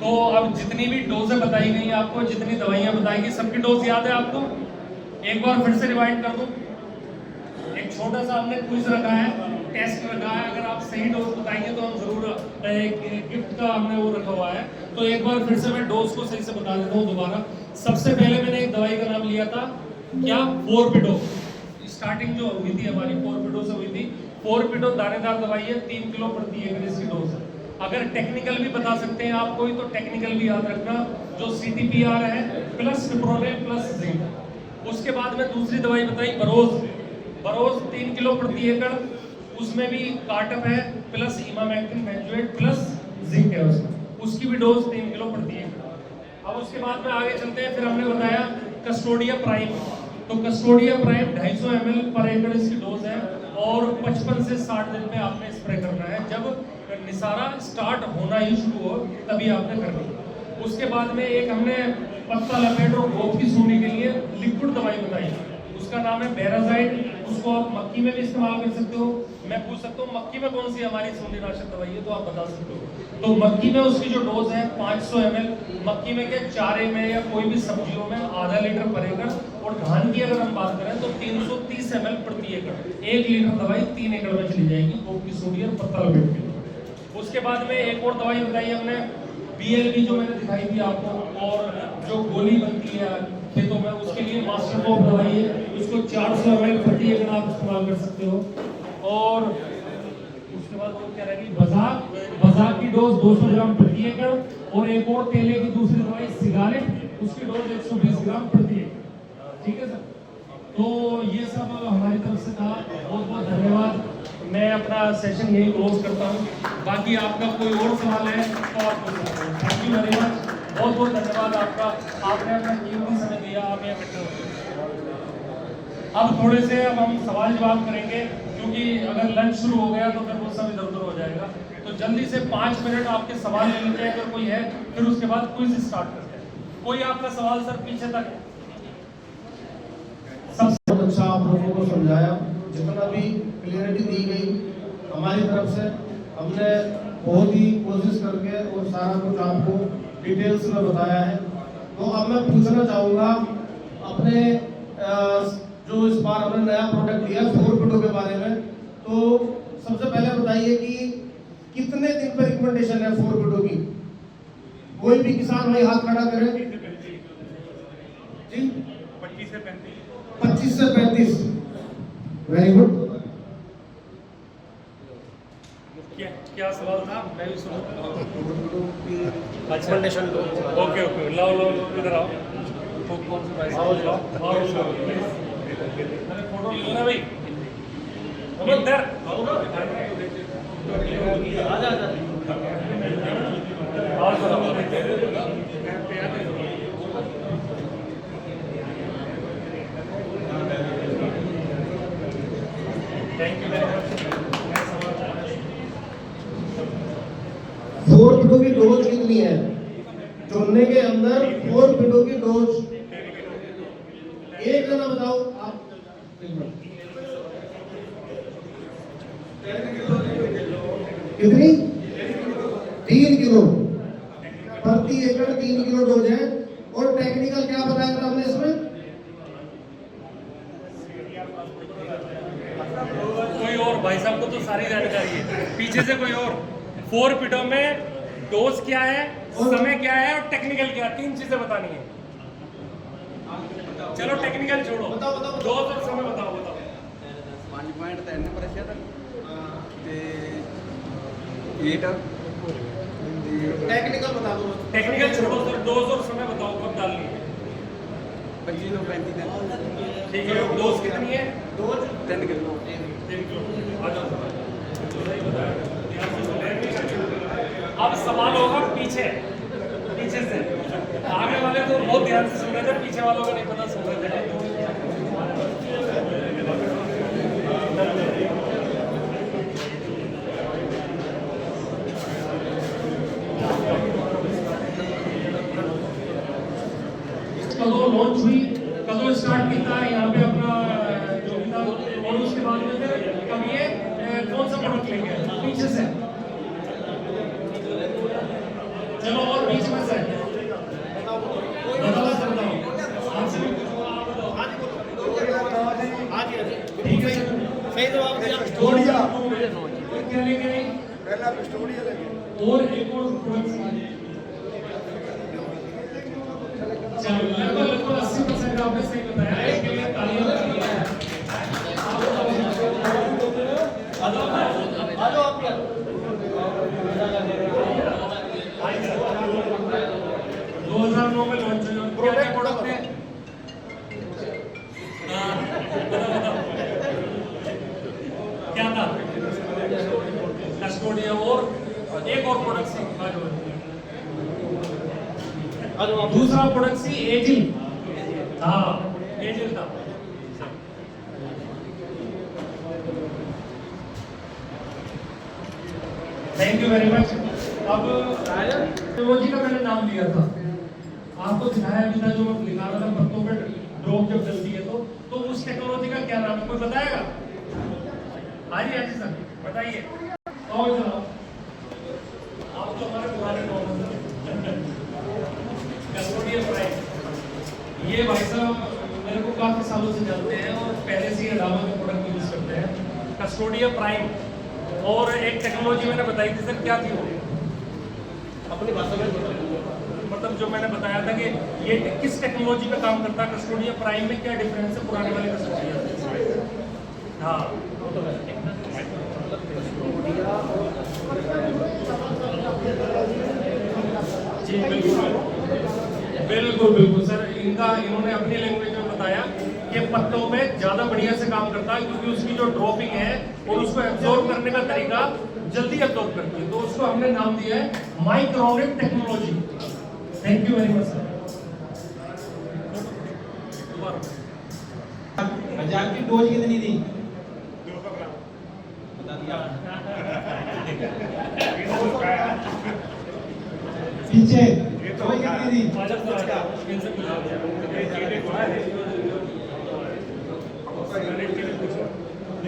तो अब जितनी भी डोजें बताई गई आपको, जितनी दवाइयाँ बताई गई, सबकी डोज याद है आपको? एक बार फिर से रिवाइंड कर दूं। एक छोटा सा हमने क्विज रखा है, टेस्ट रखा है, अगर आप सही डोज बताएंगे तो हम जरूर एक गिफ्ट का हमने वो रखा हुआ है। तो एक बार फिर से मैं डोज को सही से बता देता हूँ दोबारा। सबसे पहले मैंने एक दवाई का नाम लिया था, क्या? फोरपिडो। स्टार्टिंग जो हुई थी हमारी फोरपिडो से हुई थी। फोरपिडो दानेदार दवाई है, 3 किलो प्रति एकड़ इसकी डोज है। अगर टेक्निकल भी बता सकते हैं आप कोई, तो टेक्निकल भी याद रखना, जो CTPR है प्लस फिप्रोनिल प्लस जिंक। उसके बाद में दूसरी दवाई बताई बरोज। बरोज 3 किलो प्रति एकड़, उसमें भी कार्टप है plus emamectin benzoate plus zinc है उसमें, उसकी भी डोज 3 किलो प्रति एकड़। अब उसके बाद में आगे चलते हैं, फिर हमने बताया कस्टोडिया प्राइम। तो कस्टोडिया प्राइम 250 ml पर एकड़ इसकी डोज है, और 55 से 60 दिन में आपने स्प्रे करना है। जब निसारा स्टार्ट होना ही शुरू हो तभी आपने करनी है। उसके बाद में एक हमने पत्ता लपेट और गोप की सूंडी के लिए लिक्विड दवाई बताई, उसका नाम है बेराजाइड। उसको आप मक्की में भी इस्तेमाल कर सकते हो। मैं पूछ सकता हूँ मक्की में कौन सी हमारी सूंडीनाशक दवाई है, तो आप बता सकते हो। तो मक्की में उसकी जो डोज है 500 ml। मक्की में क्या, चारे में या कोई भी सब्जियों में आधा लीटर पर एकड़, और धान की अगर हम बात करें तो 330 ml प्रति एकड़। 1 लीटर दवाई 3 एकड़ में चली जाएगी, गोप की सूंडी और पत्ता लपेट के। उसके बाद में एक और दवाई बताई हमने, BLB, जो मैंने दिखाई थी आपको, और जो गोली बनती है खेतों में, उसके लिए मास्टर कॉप दवाई है, उसको 400 ml प्रति एकड़ आप इस्तेमाल कर सकते हो। और उसके बाद वो क्या रहेगी, बजाक की डोज 200 ग्राम प्रति एकड़, और एक और तेले की दूसरी दवाई सिगारेट, उसकी डोज 120 ग्राम प्रति एकड़। ठीक है सर, तो ये सब हमारी तरफ से था। बहुत बहुत धन्यवाद। मैं अपना सेशन यही क्लोज करता हूँ। बाकी आपका कोई और सवाल है तो आप पूछ सकते हैं। थैंक यू वेरी मच, बहुत बहुत धन्यवाद आपका, आपने अपना कीमती समय दिया, आप यहाँ बैठे हो। अब थोड़े से अब हम सवाल जवाब करेंगे, क्योंकि अगर लंच शुरू हो गया तो फिर वो सब इधर उधर हो जाएगा। तो जल्दी से 5 मिनट आपके सवाल ले लेते हैं, अगर कोई है, फिर उसके बाद क्विज स्टार्ट करते हैं। कोई आपका सवाल सर पीछे तक? बहुत अच्छा आप लोगों को समझाया, जितना भी क्लियरिटी दी गई हमारी तरफ से, हमने बहुत ही कोशिश करके और सारा कुछ आपको डिटेल्स में बताया है। तो अब मैं पूछना चाहूँगा अपने जो इस बार हमने नया प्रोडक्ट दिया फोरपिडो के बारे में, तो सबसे पहले बताइए कि कितने दिन पर रिकमेंडेशन है फोरपिडो की? कोई भी किसान भाई हाथ खड़ा करे जी। 25 से 35। Very good. क्या सवाल था, मैं भी सुन। अच्छा, ओके ओके, लाओ इधर आओ। कौन सा भाई? आओ फोटो लेना भाई, इधर आओ ना। Thank you very much. फोरपिडो की डोज कितनी है? चुनने के अंदर फोरपिडो की डोज एक जना बताओ आप। कितनी? 3 किलो प्रति एकड़, 3 किलो डोज है। और टेक्निकल क्या बताया था हमने इसमें? कोई और भाई साहब को तो सारी जानकारी है, पीछे से कोई और। फोरपिडो में डोज क्या है, समय क्या है, और टेक्निकल क्या है, 3 चीजें बतानी है। चलो टेक्निकल छोड़ो, डोज और समय बताओ। 5.3 प्रतिशत ਤੇ 8 टेक्निकल बता दो। टेक्निकल छोड़ो सर, डोज और समय बताओ कब डालनी है। 25 ਤੋਂ 35 ਦਿਨ। ठीक है, डोज कितनी है? Dose 3 kilo. 3 किलो। आ जाओ अब सवाल होगा पीछे से, आगे वाले तो बहुत ध्यान से सुन रहे थे, पीछे वालों का नहीं पता सुन रहे थे। कਦੋਂ लॉन्च हुई, कਦੋਂ स्टार्ट सही जवाब दिया। कस्टोडिया और क्या लेके आई? पहला कस्टोडिया लगे और एक और चलो लगभग 80% आपने सही बताया। इसके लिए तालियां बजानी है। आ जाओ आप क्या 2009 में लॉन्च हुई और क्या प्रोडक्ट है? बताओ क्या था? कस्टोडिया और एक और प्रोडक्ट सी दूसरा प्रोडक्ट सी एजिल। हाँ एजिल था। Thank you very much. अब टेक्नोलॉजी का मैंने नाम लिया था, आपको दिखाया भी था जो मैं लिखा रहा था पत्तों पे ड्रॉप जब जलती है तो उस टेक्नोलॉजी का क्या नाम है, कोई बताएगा? हाँ जी सर बताइए। और जनाब आप तो हमारे पुराने कस्टोडिया प्राइम, ये भाई साहब मेरे को काफी सालों से जानते हैं और पहले से ही अडामा के प्रोडक्ट यूज करते हैं। कस्टोडिया प्राइम और एक टेक्नोलॉजी मैंने बताई थी सर, क्या थी वो? अपनी भाषा में मतलब जो मैंने बताया था कि ये किस टेक्नोलॉजी पे काम करता है, कस्टोडिया प्राइम में क्या डिफरेंस है पुराने वाले कस्टोडिया से? हाँ जी बिल्कुल बिल्कुल सर, इन्होंने अपनी लैंग्वेज में बताया कि पत्तों में ज्यादा बढ़िया से काम करता है क्योंकि उसकी जो ड्रॉपिंग है और उसको एब्जॉर्ब करने का तरीका जल्दी एब्जॉर्ब करती है, तो उसको हमने नाम दिया है micronic technology. Thank you very much sir. मजाक की डोज कितनी थी? बता दिया पीछे डोज कितनी थी?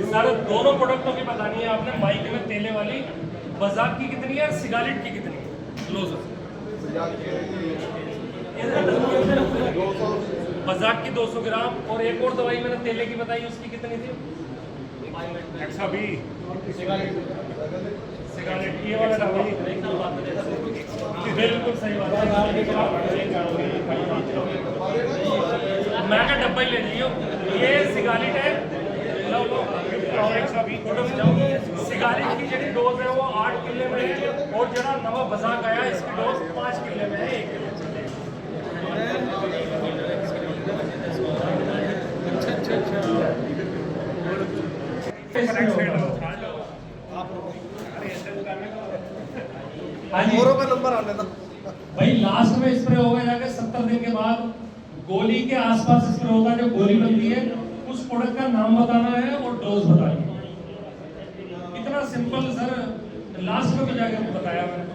सर दोनों प्रोडक्टों की बतानी है आपने, माइक में तेले वाली बजाक की कितनी है और सिगारेट की कितनी है? लो सर बजाक की 200 ग्राम और एक और दवाई मैंने तेले की बताई उसकी कितनी थी? 120। सिगारेट ये वाला डब्बा बिल्कुल सही बात है। मैं का डब्बा ही ले लियो, ये सिगारेट है। लो लो सिगारेट की जी डोज है वो 8 किले में है और जरा नवा बजाक आया इसकी डोज 5 किले में है। 1 किले का नंबर आने था भाई लास्ट में स्प्रे होगा जाके 70 दिन के बाद गोली के आसपास स्प्रे होता है, जो गोली बनती है उस प्रोडक्ट का नाम बताना है और डोज बतानी है। इतना सिंपल सर, लास्ट में भी जाके बताया मैंने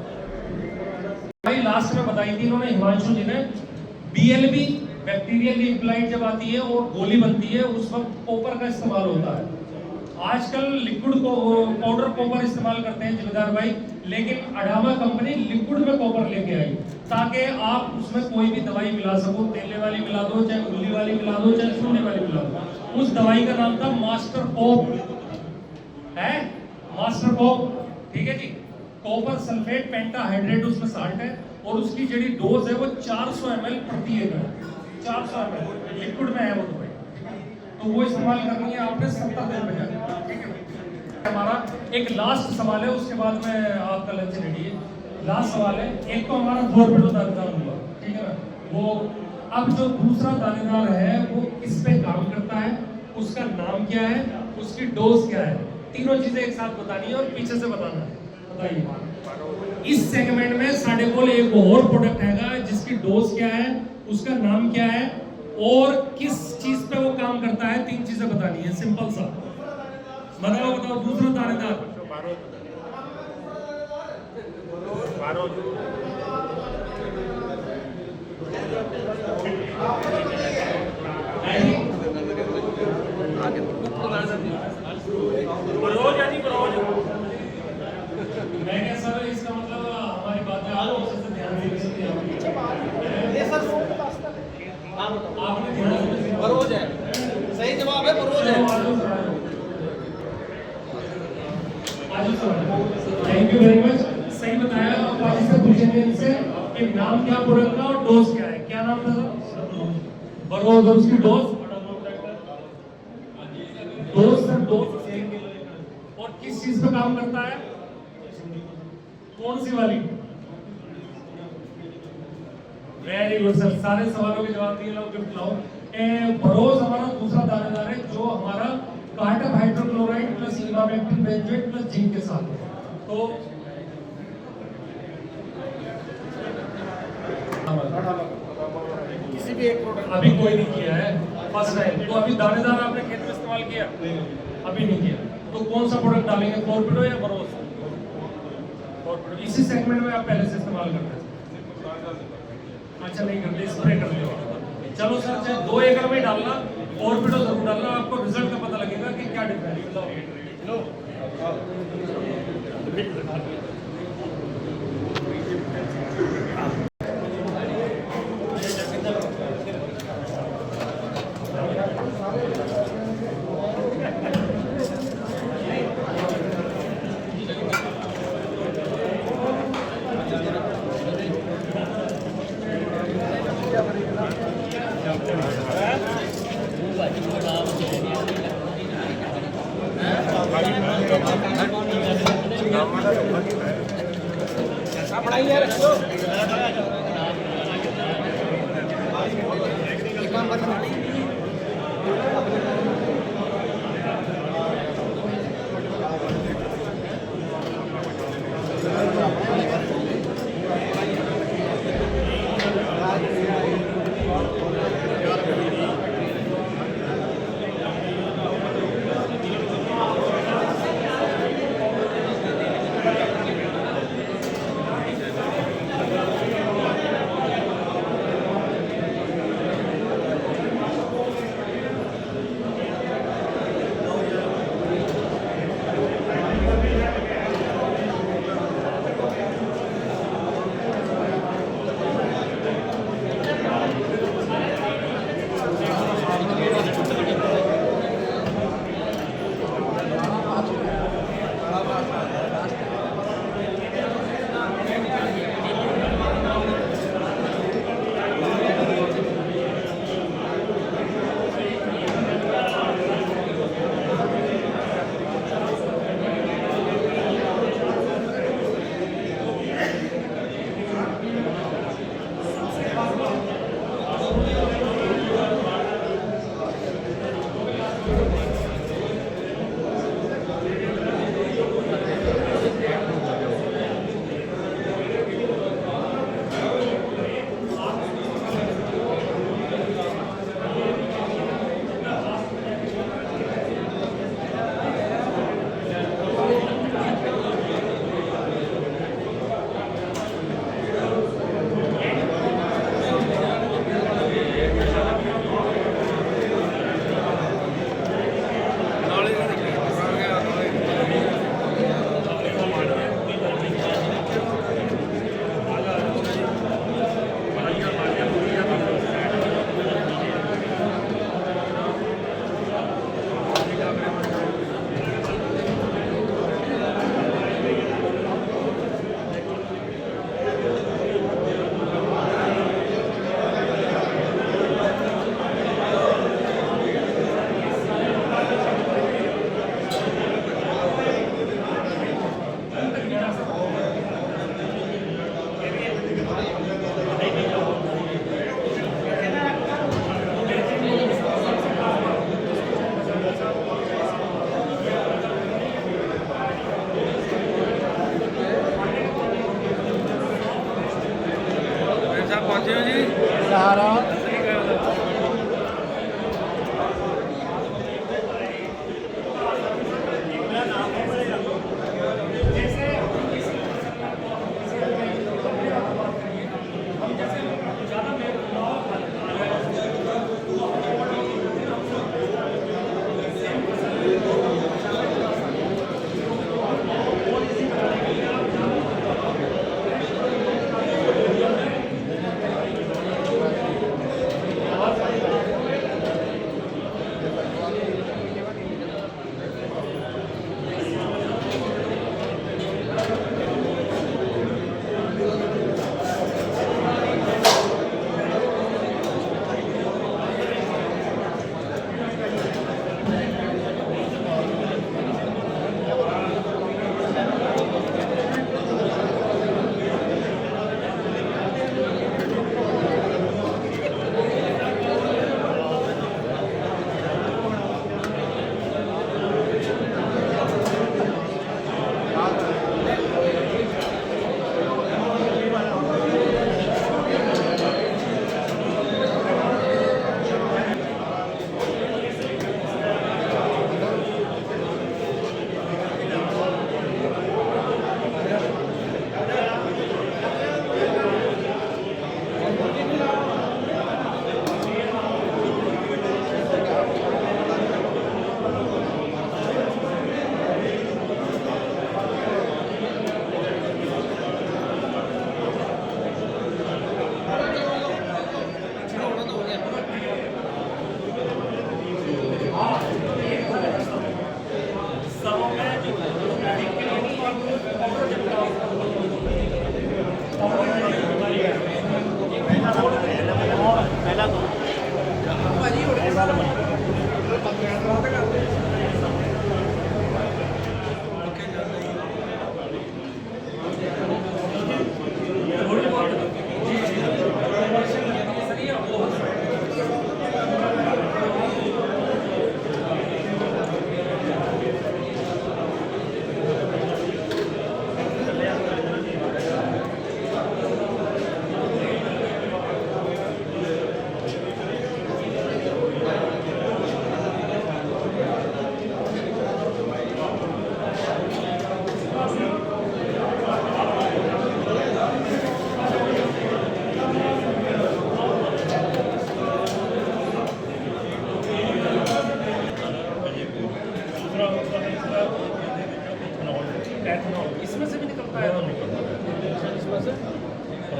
भाई, लास्ट में बताई थी इन्होंने हिमांशु जी ने। BLB बैक्टीरियल लीफ जब आती है और गोली बनती है उस वक्त कॉपर का इस्तेमाल होता है। आजकल लिक्विड को पाउडर कॉपर इस्तेमाल करते हैं जिम्मेदार भाई, लेकिन अडामा कंपनी लिक्विड में कॉपर लेके आई ताकि आप उसमें कोई भी दवाई मिला सको, तेले वाली मिला दो, चाहे उंगली वाली मिला दो, चाहे चूने वाली मिला दो। उस दवाई का नाम था मास्टर कोप, है मास्टर कोप, ठीक है जी। कॉपर सल्फेट पेंटाहाइड्रेट उसमें साल्ट है और उसकी जड़ी डोज है वो 400 ml प्रति एकड़, 400 ml लिक्विड में है वो दवाई, तो वो इस्तेमाल करनी है आपने 70 दिन में जाकर, ठीक है। हमारा एक लास्ट सवाल है, उसके बाद में आपका लंच रेडी है। लास्ट सवाल है, एक तो हमारा 4 मिनट दानेदार हुआ, ठीक है ना, वो अब जो दूसरा दानेदार है वो किस पे काम करता है, उसका नाम क्या है, उसकी डोज क्या है, तीनों चीजें एक साथ बतानी है और पीछे से बताना है। बताइए इस सेगमेंट में साढ़े बोल एक और प्रोडक्ट है जिसकी डोज क्या है, उसका नाम क्या है और किस चीज पे वो काम करता है, 3 चीजें बतानी है, सिंपल सा। बताओ बताओ दूसरा दानेदार। बरोज है जी, बरोज। मैं क्या सर इसका मतलब हमारी बातें आप अच्छे से ध्यान से आपने ध्यान से बरोज है, सही जवाब है बरोज है। थैंक यू वेरी मच, सही बताया। अब वाली से पूछेंगे इनसे कि नाम क्या पूरक का और डोज क्या है। क्या नाम था सर? बरोज, और उसकी डोज? डोज सर, डोज और किस चीज पे काम करता है? कौन सी वाली? वेरी गुड सर, सारे सवालों के जवाब दिए। लोग गिफ्ट लाओ। बरोज हमारा दूसरा दानेदार है जो हमारा cartap hydrochloride plus emamectin benzoate plus zinc के साथ है। तो किसी भी एक प्रोडक्ट अभी कोई नहीं किया है, फर्स्ट टाइम। तो अभी दानेदार आपने खेत में इस्तेमाल किया? अभी नहीं किया। तो कौन सा प्रोडक्ट डालेंगे, फॉरपिडो या बरोज? फॉरपिडो। इसी सेगमेंट में आप पहले से इस्तेमाल करते हैं? अच्छा, नहीं करते, स्प्रे कर लो। चलो सर, चाहे 2 एकड़ में डालना, फॉरपिडो जरूर डालना, आपको रिजल्ट का पता लगेगा कि क्या डिफरेंस है।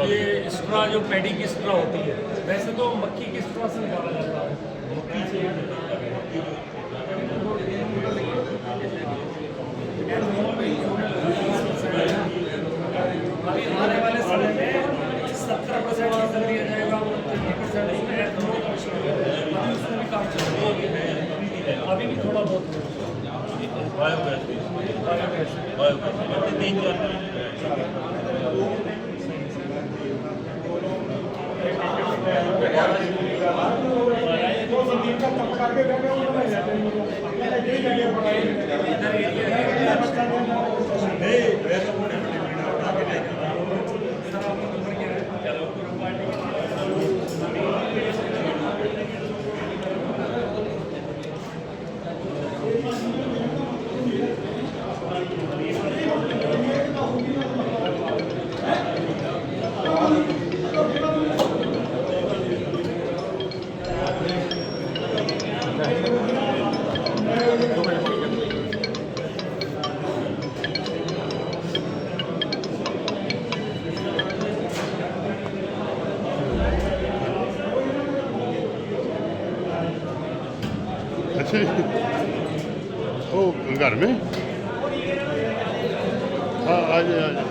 ये स्ट्रा जो पैडी की स्ट्रा होती है, वैसे तो मक्खी की स्ट्रा से निकाला जाता है, मक्खी से अभी आने वाले समय में 70% डीजल दिया जाएगा, 30% उसमें एथेनॉल का मिश्रण होगा। अभी उसमें भी काम चल रहा है, अभी भी थोड़ा बहुत अच्छा जी। ओ घर में हाँ आ जाए